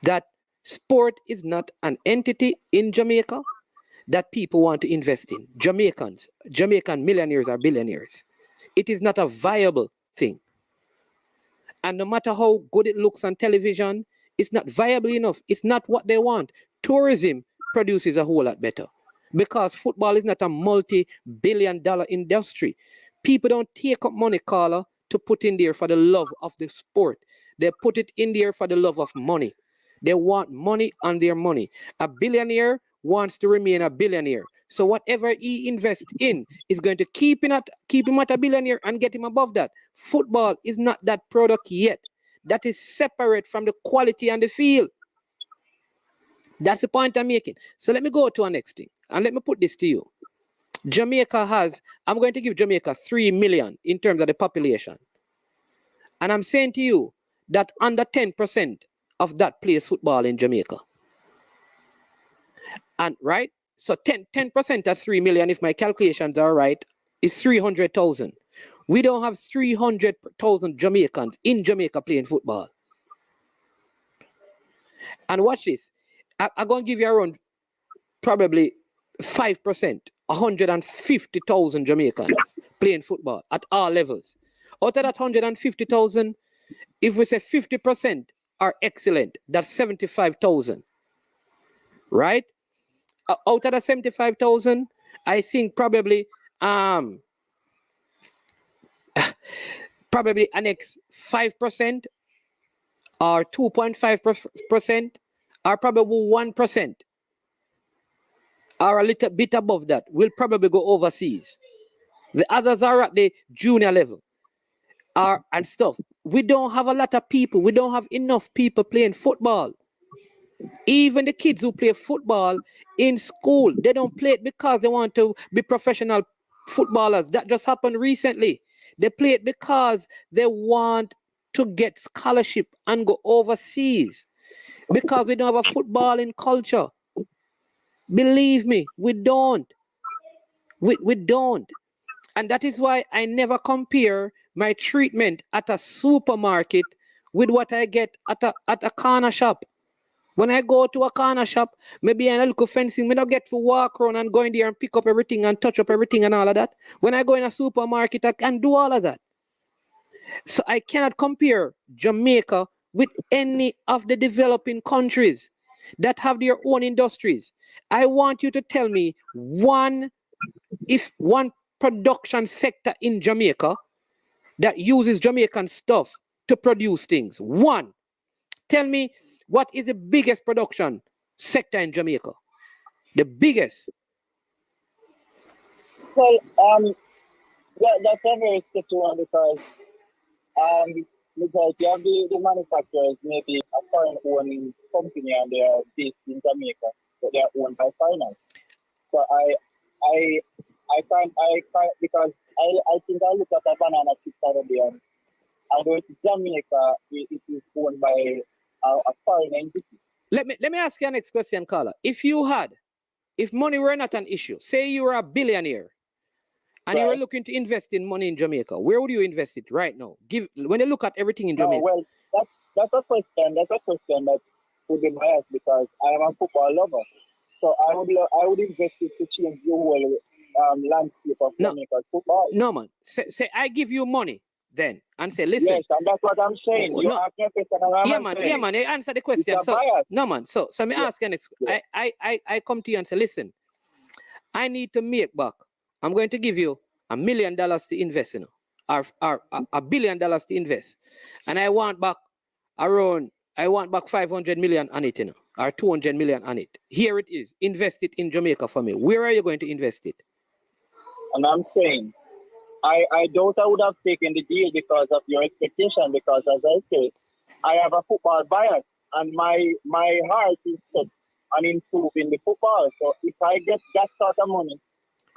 That sport is not an entity in Jamaica that people want to invest in. Jamaican millionaires or billionaires. It is not a viable thing. And no matter how good it looks on television, it's not viable enough. It's not what they want. Tourism produces a whole lot better because football is not a multi-billion-dollar industry. People don't take up money, caller, to put in there for the love of the sport. They put it in there for the love of money. They want money on their money. A billionaire wants to remain a billionaire. So whatever he invests in is going to keep him at a billionaire and get him above that. Football is not that product yet. That is separate from the quality on the field. That's the point I'm making. So let me go to our next thing. And let me put this to you. I'm going to give Jamaica 3 million in terms of the population. And I'm saying to you that under 10% of that plays football in Jamaica. And right? So 10% of 3 million, if my calculations are right, is 300,000. We don't have 300,000 Jamaicans in Jamaica playing football. And watch this. I'm going to give you around probably 5%, 150,000 Jamaicans playing football at all levels. Out of that 150,000, if we say 50% are excellent, that's 75,000. Right? Out of the 75,000, I think probably an next 5% or 2.5% or probably 1%, or a little bit above that, will probably go overseas. The others are at the junior level and stuff. We don't have a lot of people. We don't have enough people playing football. Even the kids who play football in school, they don't play it because they want to be professional footballers. That just happened recently. They play it because they want to get scholarship and go overseas. Because we don't have a footballing culture. Believe me, we don't. We don't. And that is why I never compare my treatment at a supermarket with what I get at a corner shop. When I go to a corner shop, maybe a little fencing, I don't get to walk around and go in there and pick up everything and touch up everything and all of that. When I go in a supermarket, I can do all of that. So I cannot compare Jamaica with any of the developing countries that have their own industries. I want you to tell me one production sector in Jamaica that uses Jamaican stuff to produce things. One. Tell me, what is the biggest production sector in Jamaica? The biggest. Well, that's a very sticky one because you have the manufacturers, maybe a foreign owning company and they are based in Jamaica, but they are owned by foreigners. So I can't because I think I look at a banana chip Saturday and I know Jamaica it is owned by a foreign entity. Let me ask you a next question, caller. If money were not an issue, say you were a billionaire and you were looking to invest in money in Jamaica, where would you invest it right now? When you look at everything in Jamaica. Well, that's a question that would be biased because I am a football lover. So I would invest it to change the whole landscape of Jamaica's football. No, man. Say I give you money then and say, listen. Yes, and that's what I'm saying. You ask me a question and yeah, man. You answer the question. No, man. So me ask you next. Yeah. I come to you and say, listen, I need to make back. I'm going to give you $1 million to invest in, or $1 billion to invest, and I want back 500 million on it, or 200 million on it. Here it is. Invest it in Jamaica for me. Where are you going to invest it? And I'm saying, I doubt I would have taken the deal because of your expectation. Because as I say, I have a football bias, and my heart is set on improving the football. So if I get that sort of money,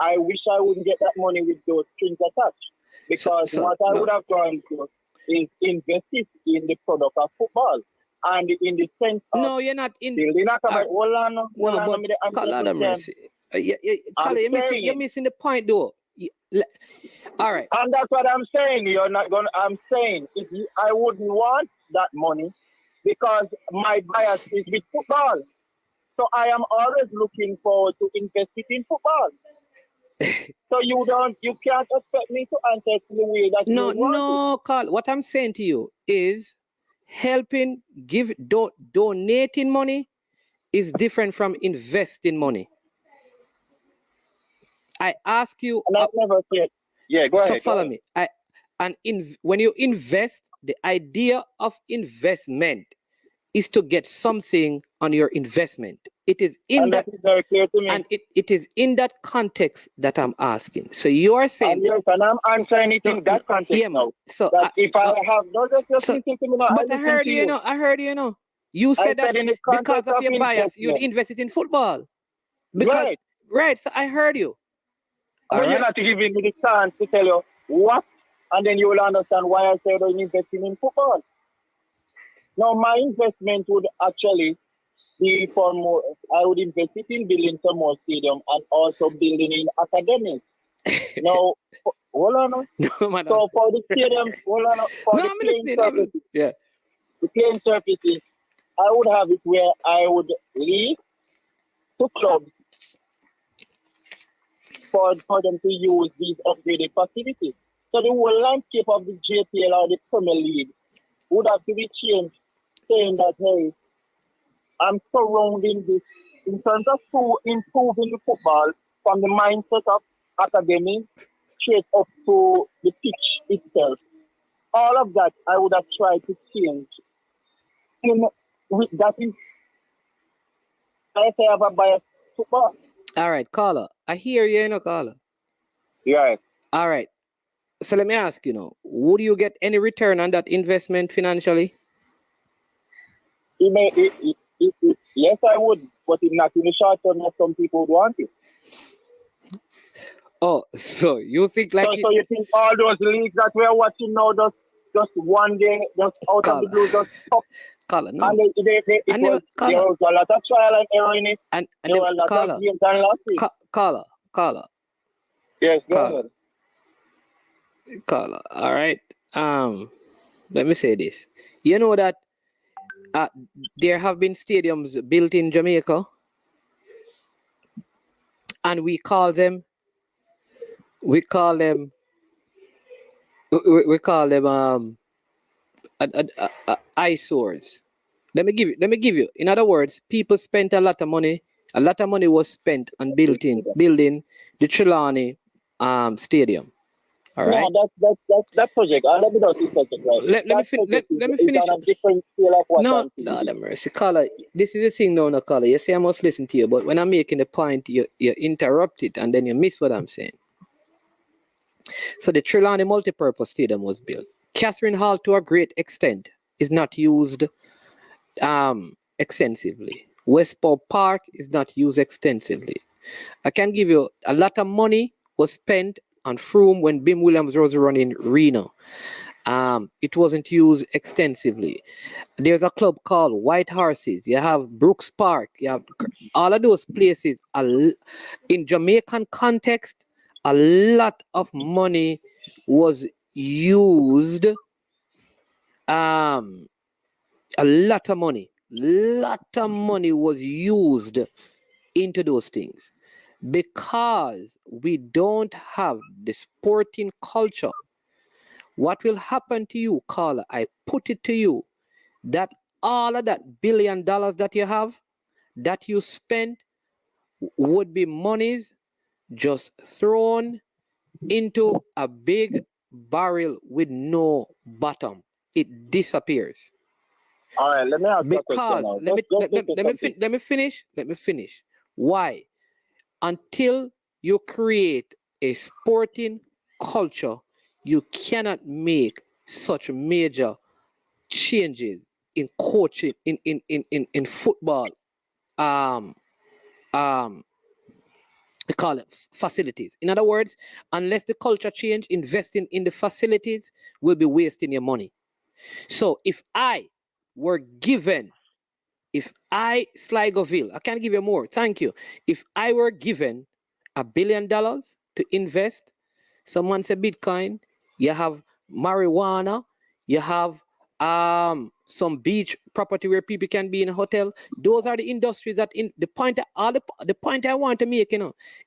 I wish I wouldn't get that money with those strings attached. Because what I would have gone to is invested in the product of football. And in the sense of you're not in building you're missing the point though. All right. And that's what I'm saying. I'm saying I wouldn't want that money because my bias is with football. So I am always looking forward to investing in football. So you can't expect me to answer the way that you want. No, Carl. What I'm saying to you is donating money is different from investing money. I ask you. And I've never said. Yeah, go ahead. So follow me. When you invest, the idea of investment is to get something on your investment. It is in that is very clear to me. And it is in that context that I'm asking. So you are saying, yes, and I'm answering it in that context. Yeah, now. So that if I have no, just listen to me now. But I heard you. I heard you. You said that because of your bias, you'd invest it in football. Right. So I heard you. But you're not giving me the chance to tell you what, and then you will understand why I said I'm investing in football. Now, my investment would actually be for more. I would invest it in building some more stadium and also building in academics. Now, hold on. No, man. So for the stadium, hold on. For the playing surfaces, the playing surfaces, I would have it where I would leave to clubs for them to use these upgraded facilities. So the whole landscape of the JPL or the Premier League would have to be changed, saying that, hey, I'm surrounding this in terms of improving the football from the mindset of academy straight up to the pitch itself. All of that I would have tried to change. That is I say I have a bias football. All right, caller. I hear you, caller. Yeah. All right. So let me ask you now, would you get any return on that investment financially? Yes, I would, but it's not in the short term as some people would want it. Oh, so you think like So you think all those leagues that we're watching now, just one day, just out of the blue, just stop. Caller, no. And there was a lot of trial and error in it. There were a lot of games and losses. Caller. Yes, go ahead. Caller. All right. Let me say this. You know that there have been stadiums built in Jamaica, and we call them eyesores. Let me give you. In other words, people spent a lot of money. A lot of money was spent on building the Trelawney stadium. All right. No, that project. Let me not see project right. Let me finish. On a different scale of what No, the mercy, caller. This is the thing, no, caller. You say I must listen to you, but when I'm making the point, you interrupt it and then you miss what I'm saying. So the Trelawney multipurpose stadium was built. Catherine Hall, to a great extent, is not used extensively. Westport Park is not used extensively. I can give you a lot of money was spent on Froome when Bim Williams was running Reno. It wasn't used extensively. There's a club called White Horses. You have Brooks Park. You have all of those places. In Jamaican context, a lot of money was used. A lot of money was used into those things because we don't have the sporting culture. What will happen to you, caller? I put it to you that all of that $1 billion that you have, that you spend, would be monies just thrown into a big barrel with no bottom. It disappears. All right, let me ask because let me finish. Why? Until you create a sporting culture, you cannot make such major changes in coaching in football. We call it facilities. In other words, unless the culture change, investing in the facilities will be wasting your money. So if I, Sligoville, I can't give you more, thank you. If I were given $1 billion to invest, someone said Bitcoin, you have marijuana, you have some beach property where people can be in a hotel. Those are the industries that the point I want to make,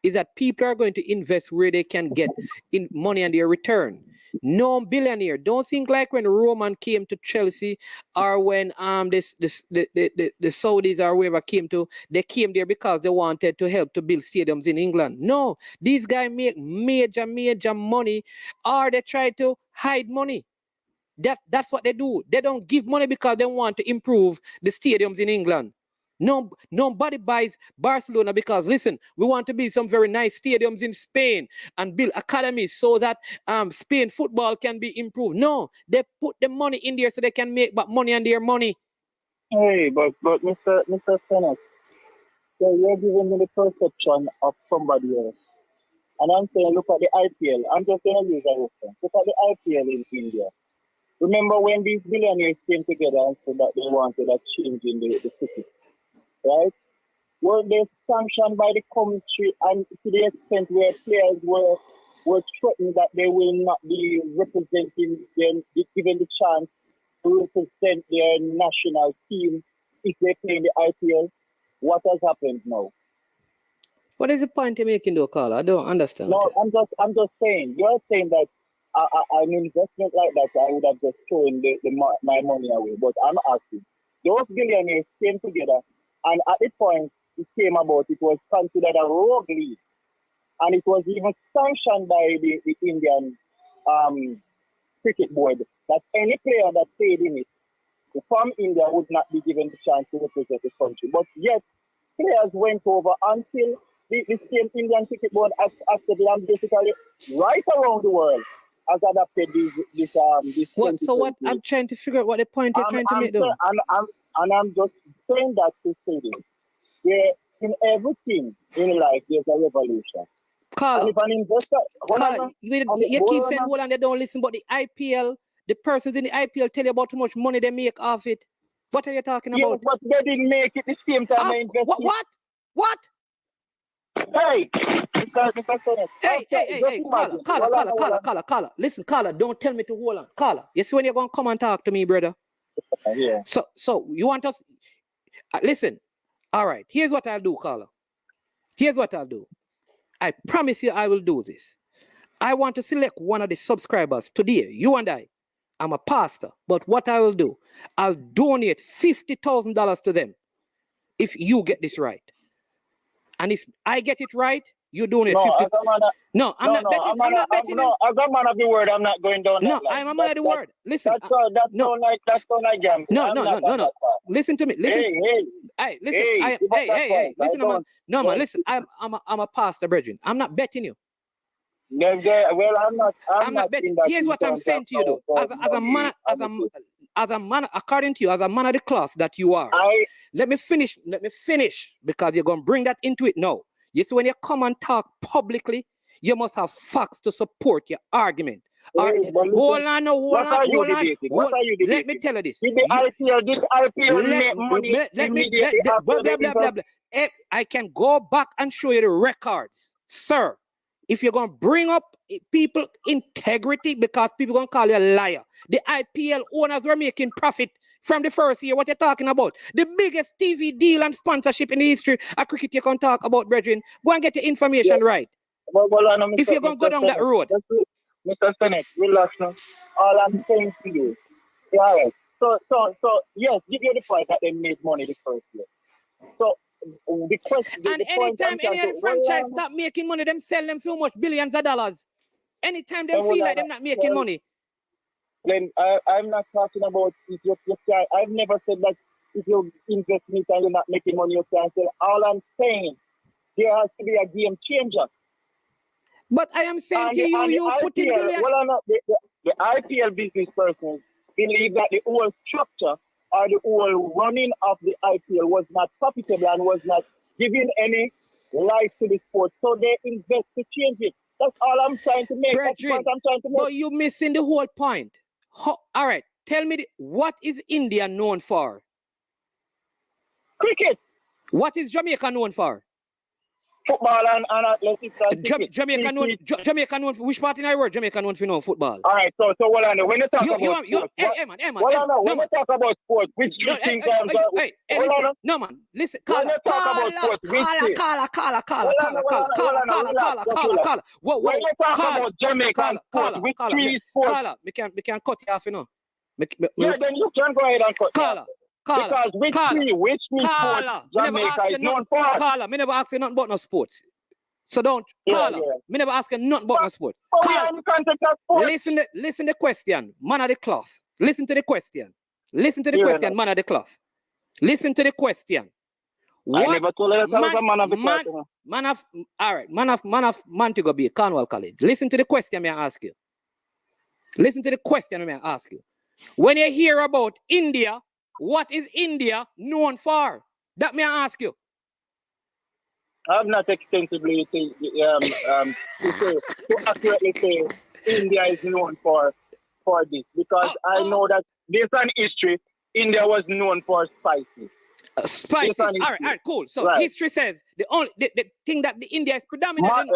is that people are going to invest where they can get in money and their return. No billionaire. Don't think like when Roman came to Chelsea or when the Saudis or whoever came to, they came there because they wanted to help to build stadiums in England. No, these guys make major money, or they try to hide money. That's what they do. They don't give money because they want to improve the stadiums in England. No, nobody buys Barcelona because, listen, we want to build some very nice stadiums in Spain and build academies so that Spain football can be improved. No, they put the money in there so they can make back money on their money. Hey, but Mr. Senate, so you're giving me the perception of somebody else. And I'm saying, look at the IPL. I'm just going to use a reference. Look at the IPL in India. Remember when these billionaires came together and said that they wanted a change in the city, right? Were they sanctioned by the country, and to the extent where players were threatened that they will not be representing them, given the chance to represent their national team if they play in the IPL? What has happened now? What is the point you're making, though, Carl? I don't understand. No, I'm just saying. You're saying that an investment like that, I would have just thrown my money away. But I'm asking, those billionaires came together, and at the point it came about, it was considered a rogue league, and it was even sanctioned by the Indian cricket board that any player that played in it from India would not be given the chance to represent the country. But yet, players went over until the same Indian cricket board actively and basically right around the world has adopted this What? So what? 2020. I'm trying to figure out what the point you're trying to make, though. I'm just saying that to say this. Where in everything in life there's a revolution. Carla, And if an investor, Carla, you keep saying hold on, they don't listen, but the IPL, the persons in the IPL tell you about how much money they make off it. What are you talking yeah, about? but they didn't make it the same time they invested. What? Hey, Hey, Carla. Listen, Carla, don't tell me to hold on. Carla, you see when you're going to come and talk to me, brother? Yeah. So you want us... listen, all right, here's what I'll do, Carla. Here's what I'll do. I promise you I will do this. I want to select one of the subscribers today, you and I. I'm a pastor, but what I will do, I'll donate $50,000 to them if you get this right. And if I get it right, you donate 50. No, I'm not betting. No, as a man of the word, I'm not going down. No, I'm a man of the word. Listen. That's not like gambling. No. Listen to me. Listen. Hey, listen. Hey. Listen, man. No, man. Listen. I'm a pastor, brethren. I'm not betting you. Well, I'm not betting. Here's what I'm saying to you, though. As a man, according to you, as a man of the class that you are. Let me finish, because you're going to bring that into it now. You see, when you come and talk publicly, you must have facts to support your argument. Hold on. What are you debating? Let me tell you this. This IPL make money. Blah. I can go back and show you the records. Sir, if you're going to bring up people integrity, because people going to call you a liar. The IPL owners were making profit from the first year. What you're talking about? The biggest TV deal and sponsorship in the history of cricket you can talk about, brethren. Go and get your information right. If you're going to go down that road. Mr. Senate, relax now. All I'm saying to you. Yeah, right. So, yes, give you the point that they made money the first year. So, the question... And anytime any other franchise stop making money, them sell them for much billions of dollars. Anytime they feel like they're not making money. Then I'm not talking about if you can. I've never said that if you invest in it and you're not making money, you can sell. All I'm saying, there has to be a game changer. But I am saying to you, you put in billions. Well, the IPL business persons believe that the whole structure or the whole running of the IPL was not profitable and was not giving any life to the sport. So they invest to change it. That's all I'm trying to make. That's the point I'm trying to make. But you're missing the whole point. All right, tell me, what is India known for? Cricket. What is Jamaica known for? Football and athletics. Jamaica known for which part in our world? Jamaica known for football. All right, so well, when you talk about sports, when you talk about sports, which three things no man, listen, when you talk about sports, which when you talk about Jamaican sports, which three sports? We can cut you off, you know. Yeah, then you can go ahead and cut you off. Because which sports Jamaica is known for? Carla, me never ask you nothing about no sports. So don't, Carla, me never ask you nothing about no sports. Carla, listen to the question, man of the class. Listen to the question, man of the class. Listen to the question. I never told you that I was a man of the class. Man of Montego Bay, Cornwall College. Listen to the question may I ask you. When you hear about India, what is India known for? That may I ask you. I'm not extensively to accurately say India is known for this, because I know that based on history, India was known for spices. Spices. All right, cool. So history says the thing that the India is predominant.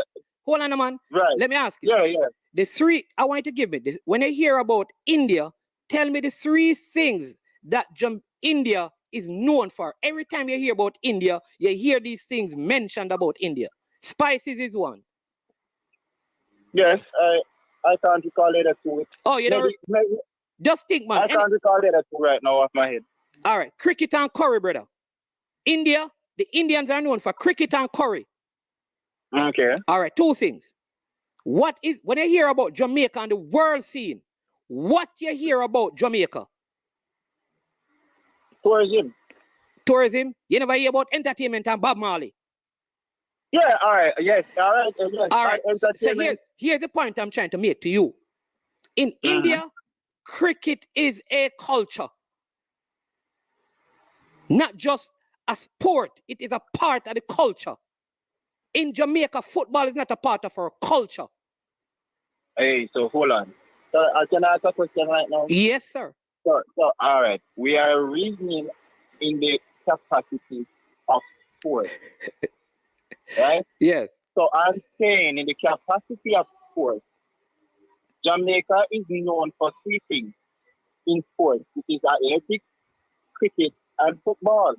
Hold on, man. Right. Let me ask you. Yeah. The three I want you to give me this. When I hear about India, tell me the three things that India is known for. Every time you hear about India, you hear these things mentioned about India. Spices is one. Yes, I can't recall it two. Oh, you know, just think, man. I can't recall it two right now off my head. All right, cricket and curry, brother. India, the Indians are known for cricket and curry. Okay. All right, two things. When you hear about Jamaica and the world scene, what you hear about Jamaica? Tourism. tourism. You never hear about entertainment and Bob Marley. Yeah, all right. Yes, all right. Yes. All right. So Entertainment. here's the point I'm trying to make to you. In India, cricket is a culture. Not just a sport, it is a part of the culture. In Jamaica, football is not a part of our culture. Hey, so hold on. So can I ask a question right now? Yes, sir. So all right. We are reasoning in the capacity of sport, right? Yes. So I'm saying in the capacity of sport, Jamaica is known for three things in sport. It is athletics, cricket, and football.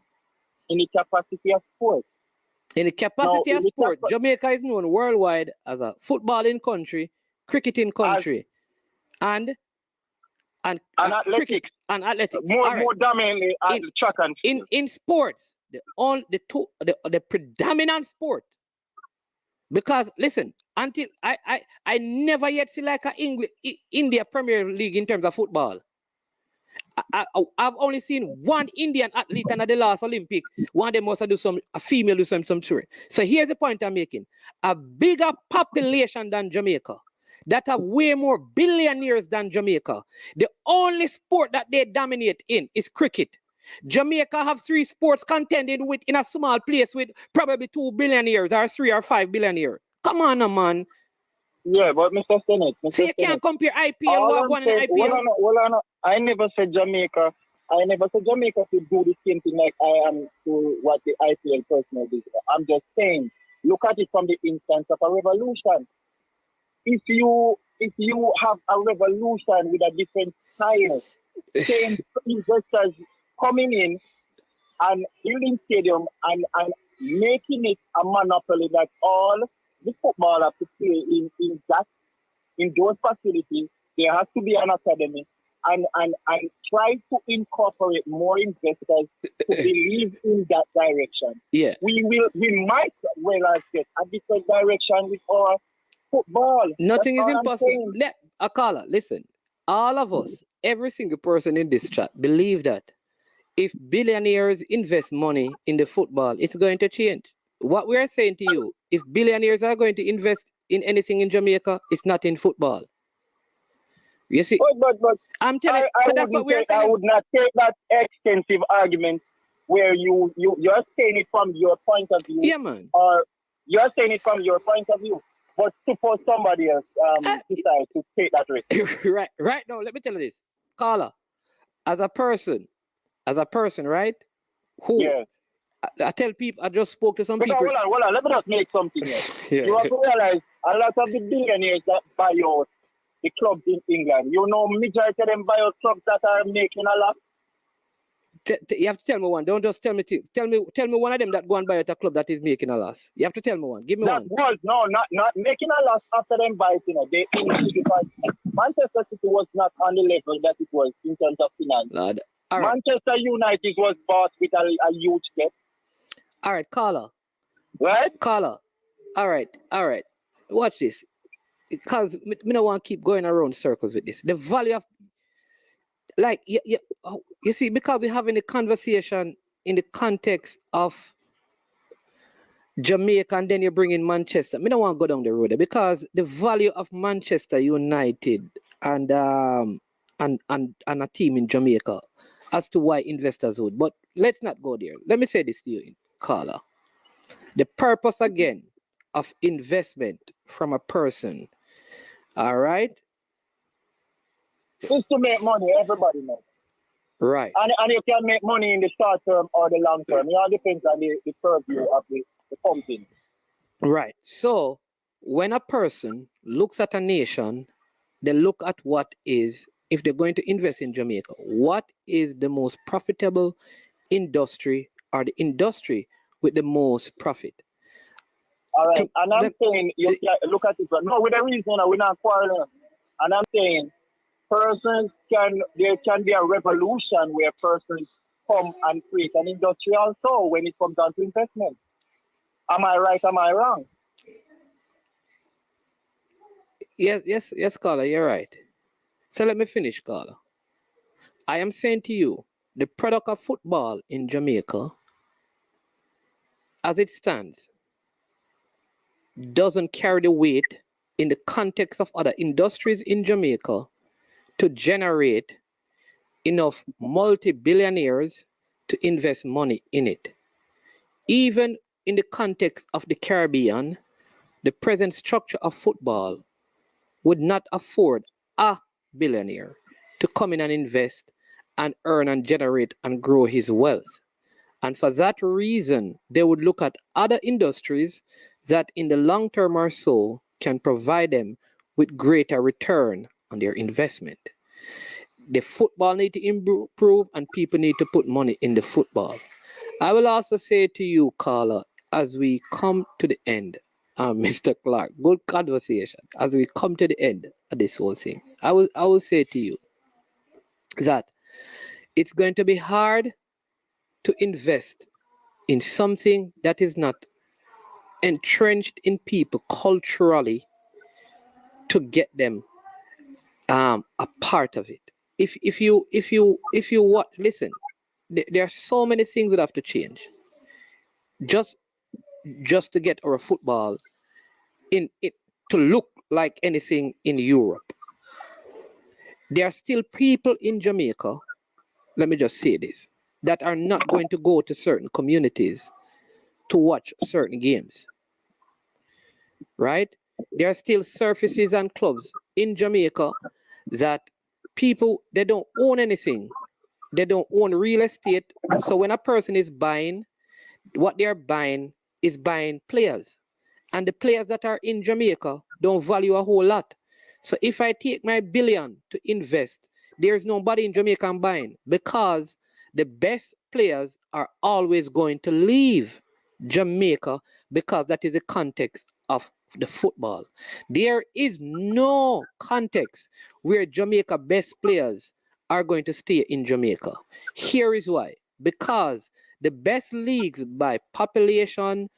In the capacity of sport. In the capacity of sport, Jamaica is known worldwide as a footballing country, cricketing country, and athletics. Cricket and athletics. More dominantly track and field. In sports, the predominant sport. Because listen, until I never yet see like India Premier League in terms of football. I've only seen one Indian athlete under the last Olympic. One of them must do a female do some touring. So here's the point I'm making. A bigger population than Jamaica that have way more billionaires than Jamaica. The only sport that they dominate in is cricket. Jamaica have 3 sports contending with in a small place with probably 2 billionaires or 3 or 5 billionaires. Come on, man. Yeah, but Mr. Senate. So you can't compare IPL one and IPL. Well, I never said Jamaica. I never said Jamaica to do the same thing like I am to what the IPL personnel do. I'm just saying, look at it from the instance of a revolution. If you have a revolution with a different style, same investors coming in and building stadium and making it a monopoly that all the football have to play in those facilities, there has to be an academy and try to incorporate more investors to believe in that direction. Yeah. We might well have get a different direction with our football. Nothing is impossible. Akala, listen, all of us, every single person in this chat, believe that if billionaires invest money in the football, it's going to change. What we are saying to you, if billionaires are going to invest in anything in Jamaica, it's not in football. You see, but I'm telling you, so that's what we're saying. I would not take that extensive argument where you're saying it from your point of view. Yeah, man. Or you're saying it from your point of view. But suppose somebody else decides to take that risk. Right now, let me tell you this. Carla, as a person, right? Who? Yeah. I tell people, I just spoke to some people. Hold on, let me just make something here. You have to realize a lot of the billionaires that buy out the clubs in England, majority of them buy out clubs that are making a lot. You have to tell me one. Don't just tell me things. Tell me one of them that go and buy at a club that is making a loss. You have to tell me one. Give me one. Not making a loss after them buy it. They because Manchester City was not on the level that it was in terms of finance. All right. Manchester United was bought with a huge debt. All right, Carla. Right? Carla. All right. Watch this. Because me don't want to keep going around circles with this. The value of, like, you see, because we're having a conversation in the context of Jamaica and then you bring in Manchester. Me don't want to go down the road there because the value of Manchester United and a team in Jamaica as to why investors would. But let's not go there. Let me say this to you, Carla. The purpose again of investment from a person, all right? Is to make money, everybody knows. Right. And you can make money in the short term or the long term. It all depends on the purview of the company. Right. So when a person looks at a nation, they look at what is, if they're going to invest in Jamaica, what is the most profitable industry or the industry with the most profit? All right. And I'm saying, you look at it. No, with the reason, we're not quarreling. And I'm saying, there can be a revolution where persons come and create an industry also when it comes down to investment. Am I right? Am I wrong? Yes, Carla, you're right. So let me finish, Carla. I am saying to you the product of football in Jamaica, as it stands, doesn't carry the weight in the context of other industries in Jamaica to generate enough multi-billionaires to invest money in it. Even in the context of the Caribbean, the present structure of football would not afford a billionaire to come in and invest and earn and generate and grow his wealth. And for that reason, they would look at other industries that in the long term or so can provide them with greater return on their investment. The football need to improve and people need to put money in the football. I will also say to you, caller, as we come to the end, Mr. Clark, good conversation. As we come to the end of this whole thing, I will say to you that it's going to be hard to invest in something that is not entrenched in people culturally to get them a part of it. If you watch, listen, there are so many things that have to change just to get our football in it to look like anything in Europe. There are still people in Jamaica, let me just say this, that are not going to go to certain communities to watch certain games. Right? There are still surfaces and clubs in Jamaica that people, they don't own anything. They don't own real estate. So when a person is buying, what they're buying is buying players. And the players that are in Jamaica don't value a whole lot. So if I take my billion to invest, there's nobody in Jamaica I'm buying because the best players are always going to leave Jamaica because that is the context of the football. There is no context where Jamaica best players are going to stay in Jamaica. Here is why. Because the best leagues by population,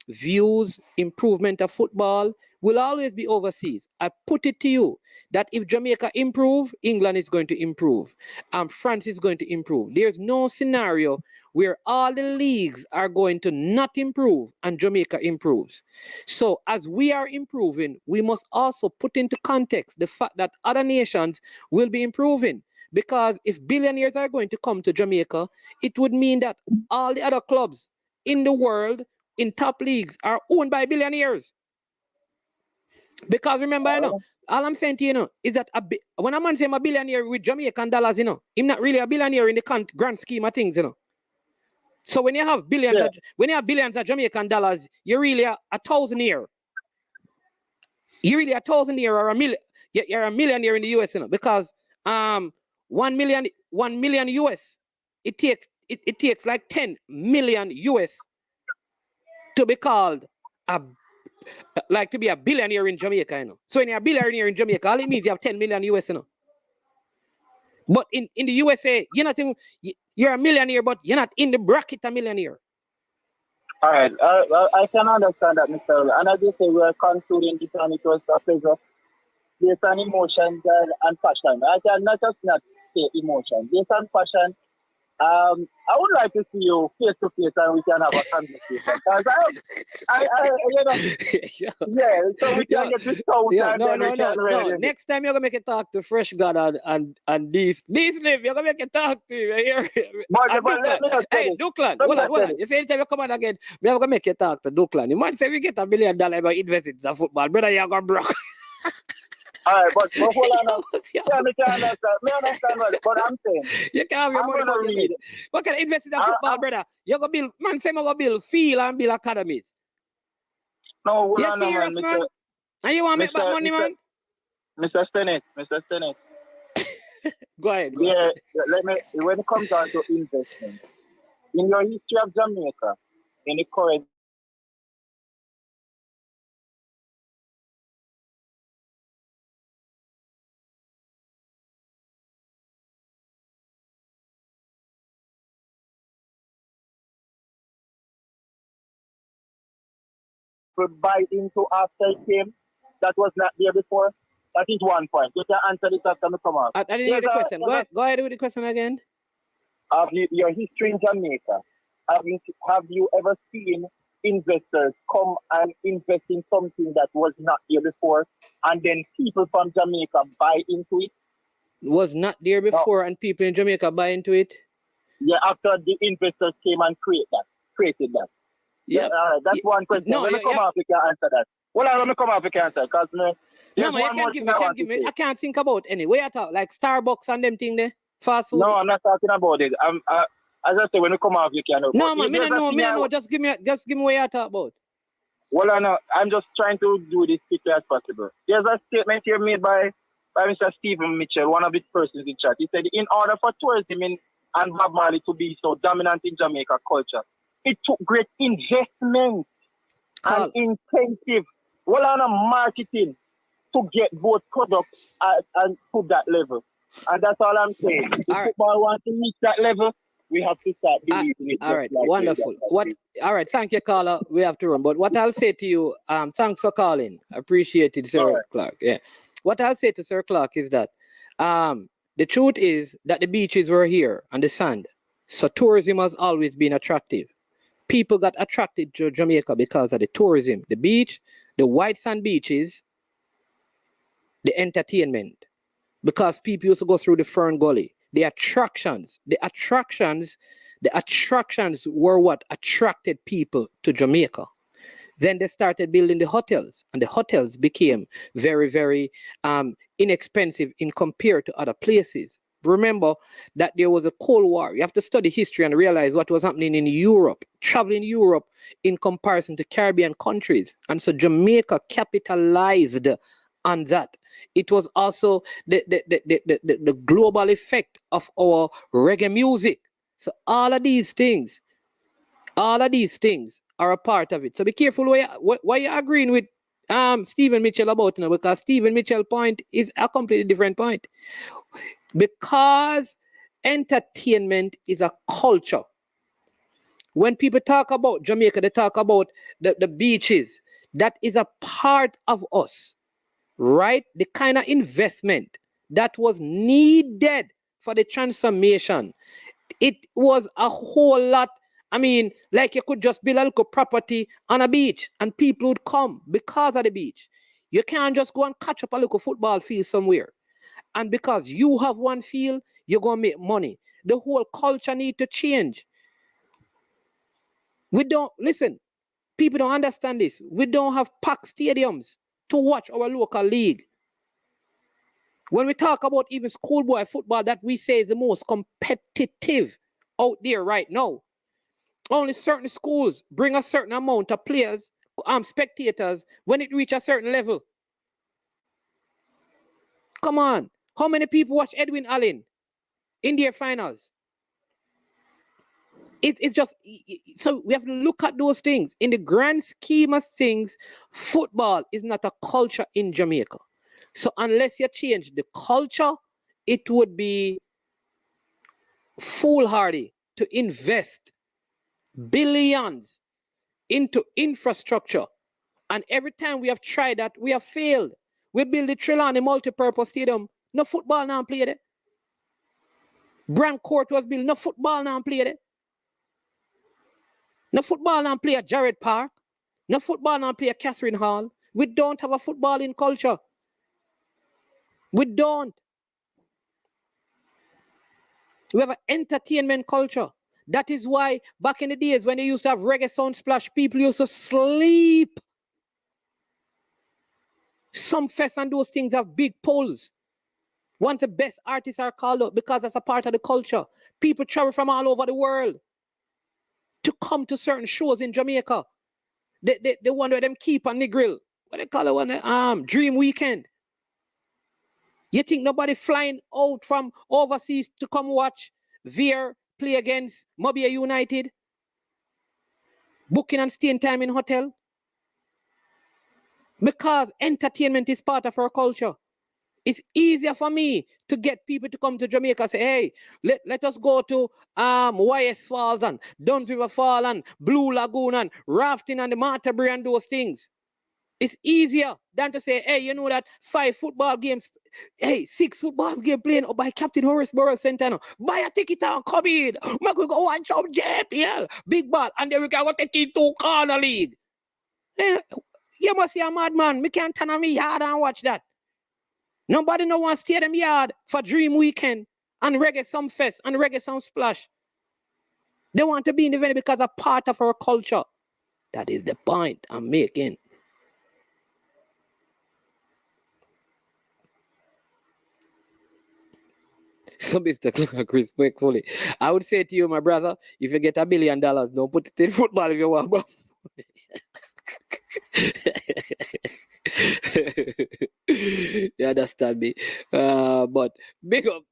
views, improvement of football will always be overseas. I put it to you that if Jamaica improve, England is going to improve and France is going to improve. There's no scenario where all the leagues are going to not improve and Jamaica improves. So as we are improving, we must also put into context the fact that other nations will be improving. Because if billionaires are going to come to Jamaica, it would mean that all the other clubs in the world in top leagues are owned by billionaires. Because remember, all I'm saying to you, is that when a man say I'm a billionaire with Jamaican dollars, he's not really a billionaire in the grand scheme of things, So when you have billions of Jamaican dollars, you're really a thousandaire. You're really a thousandaire or you're a millionaire in the US, because 1 million US, it takes like 10 million US to be called to be a billionaire in Jamaica, So when you're a billionaire in Jamaica, all it means you have 10 million US, But in the USA, you're a millionaire, but you're not in the bracket of millionaire. All right. I can understand that, Mr. Earl. And as you say, we're concluding this and it was a pleasure based on emotions and passion. I can not say emotion. Based on passion, I would like to see you face to face and we can have a conversation. Because so we can get this out no. Next time you're gonna make it talk to Fresh God and these live, you're gonna make it talk to here. Hey, Duckland, hold on. You say anytime you come on again, we're gonna make you talk to Duckland. You might say we get $1 billion by investing in football, brother. You're gonna broke. All right, but hold on. Me understand what I'm saying. You can't have your money about your head. What can I invest in the football, brother? You're going to build, man, say I'm going to build field and build academies. No, hold you on, serious, man? And you want to make back money, man? Mr. Stennett. Go ahead. When it comes down to investment, in your history of Jamaica, in the current buy into after it came that was not there before? That is one point. You can answer this after me come out. I didn't hear the question. Go ahead with the question again. of your history in Jamaica, have you ever seen investors come and invest in something that was not here before, and then people from Jamaica buy into it? Was not there before, and people in Jamaica buy into it? Yeah, after the investors came and created that. Yeah. That's one question. No, when you come off, you can answer that. Well, I'm going to come off, you can answer, because no, man, you can't give me. I can't think about any. Where you talk? Like Starbucks and them thing there? Fast food? No, I'm not talking about it. As I say, when you come off, you can know. No, man, me no know. Just give me what you talk about. Well, I'm just trying to do this quickly as possible. There's a statement here made by Mr. Stephen Mitchell, one of his persons in chat. He said, in order for tourism and Bob Marley to be so dominant in Jamaica culture, it took great investment and incentive, marketing to get both products and to that level. And that's all I'm saying. If football wants to reach that level, we have to start believing it. All right, wonderful. All right, thank you, caller. We have to run. But what I'll say to you, thanks for calling. Appreciate it, Sir Clark. Yeah. What I'll say to Sir Clark is that the truth is that the beaches were here and the sand. So tourism has always been attractive. People got attracted to Jamaica because of the tourism, the beach, the white sand beaches, the entertainment. Because people used to go through the Fern Gully. The attractions were what attracted people to Jamaica. Then they started building the hotels, and the hotels became very, very inexpensive in compared to other places. Remember that there was a Cold War. You have to study history and realize what was happening in Europe, traveling Europe in comparison to Caribbean countries. And so Jamaica capitalized on that. It was also the global effect of our reggae music. So all of these things are a part of it. So be careful why you're agreeing with Stephen Mitchell about now, because Stephen Mitchell's point is a completely different point. Because entertainment is a culture. When people talk about Jamaica, they talk about the beaches. That is a part of us, right? The kind of investment that was needed for the transformation. It was a whole lot. I mean, like you could just build a little property on a beach and people would come because of the beach. You can't just go and catch up a little football field somewhere. And because you have one field, you're going to make money. The whole culture need to change. People don't understand this. We don't have packed stadiums to watch our local league. When we talk about even schoolboy football that we say is the most competitive out there right now, only certain schools bring a certain amount of players, spectators, when it reach a certain level. Come on. How many people watch Edwin Allen in their finals? It's just, so we have to look at those things. In the grand scheme of things, football is not a culture in Jamaica. So unless you change the culture, it would be foolhardy to invest billions into infrastructure. And every time we have tried that, we have failed. We build the Trelawney multi-purpose stadium. No football now played it. Brand Court was built. No football now played it. No football now play at Jared Park. No football now play at Catherine Hall. We don't have a footballing culture. We don't. We have an entertainment culture. That is why back in the days when they used to have reggae sound splash, people used to sleep. Some fests and those things have big polls. Once the best artists are called up because that's a part of the culture. People travel from all over the world to come to certain shows in Jamaica. They wonder them keep on the grill. What they call it one? Dream Weekend. You think nobody flying out from overseas to come watch Veer play against Mobay United? Booking and staying time in hotel? Because entertainment is part of our culture. It's easier for me to get people to come to Jamaica and say, hey, let us go to YS Falls and Duns River Fall and Blue Lagoon and rafting and the Martabry and those things. It's easier than to say, hey, you know that 5 football games, hey, 6 football games playing by Captain Horace Burrows Centeno. Buy a ticket and come in. We go watch some JPL. Big ball. And then we can go take it to corner league. Hey, you must be a madman. Me can't turn on me yard and watch that. Nobody no one stay them yard for Dream Weekend and Reggae Some Fest and Reggae Some Splash. They want to be in the venue because a part of our culture. That is the point I'm making. So, Mr. Clark, respectfully, I would say to you, my brother, if you get $1 billion, don't put it in football if you want. You understand me? But big up,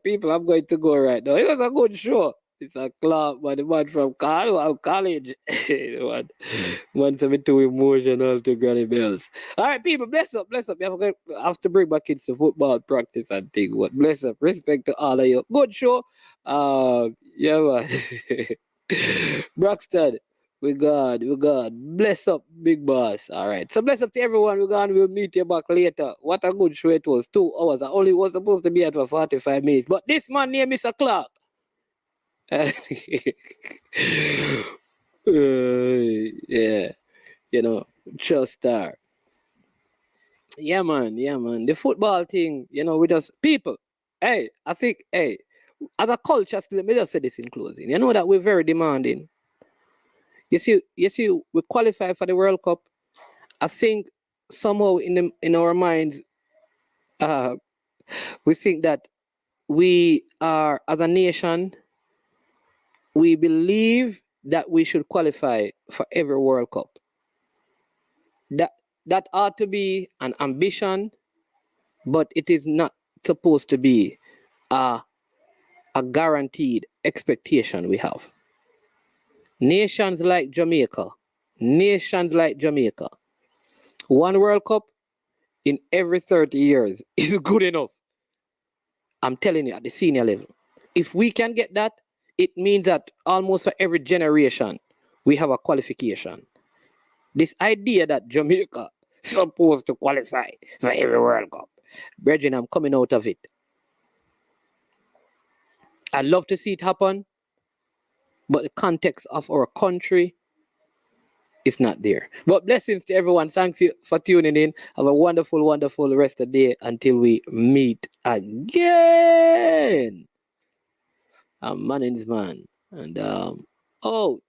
people. I'm going to go right now. It was a good show. It's a club, but the man from college. Man, 72 emotional to Granny Bells. All right, people, bless up. I have to bring my kids to football practice and think what. Bless up. Respect to all of you. Good show. Yeah, man. Braxton, we God. Bless up, big boss. All right. So bless up to everyone. We'll meet you back later. What a good show it was. 2 hours. I only was supposed to be at for 45 minutes. But this man named Mr. Clark. Yeah, you know, trust star. Yeah, man. The football thing, you know, we just people. Hey, I think, as a culture, let me just say this in closing. You know that we're very demanding. You see, we qualify for the World Cup. I think somehow in our minds, we think that we are, as a nation, we believe that we should qualify for every World Cup. That ought to be an ambition, but it is not supposed to be a guaranteed expectation we have. Nations like Jamaica, 1 World Cup in every 30 years is good enough. I'm telling you, at the senior level. If we can get that, it means that almost for every generation, we have a qualification. This idea that Jamaica is supposed to qualify for every World Cup, brethren, I'm coming out of it. I'd love to see it happen, but the context of our country is not there. But blessings to everyone. Thanks you for tuning in. Have a wonderful, wonderful rest of the day until we meet again. I'm Man's man. And out.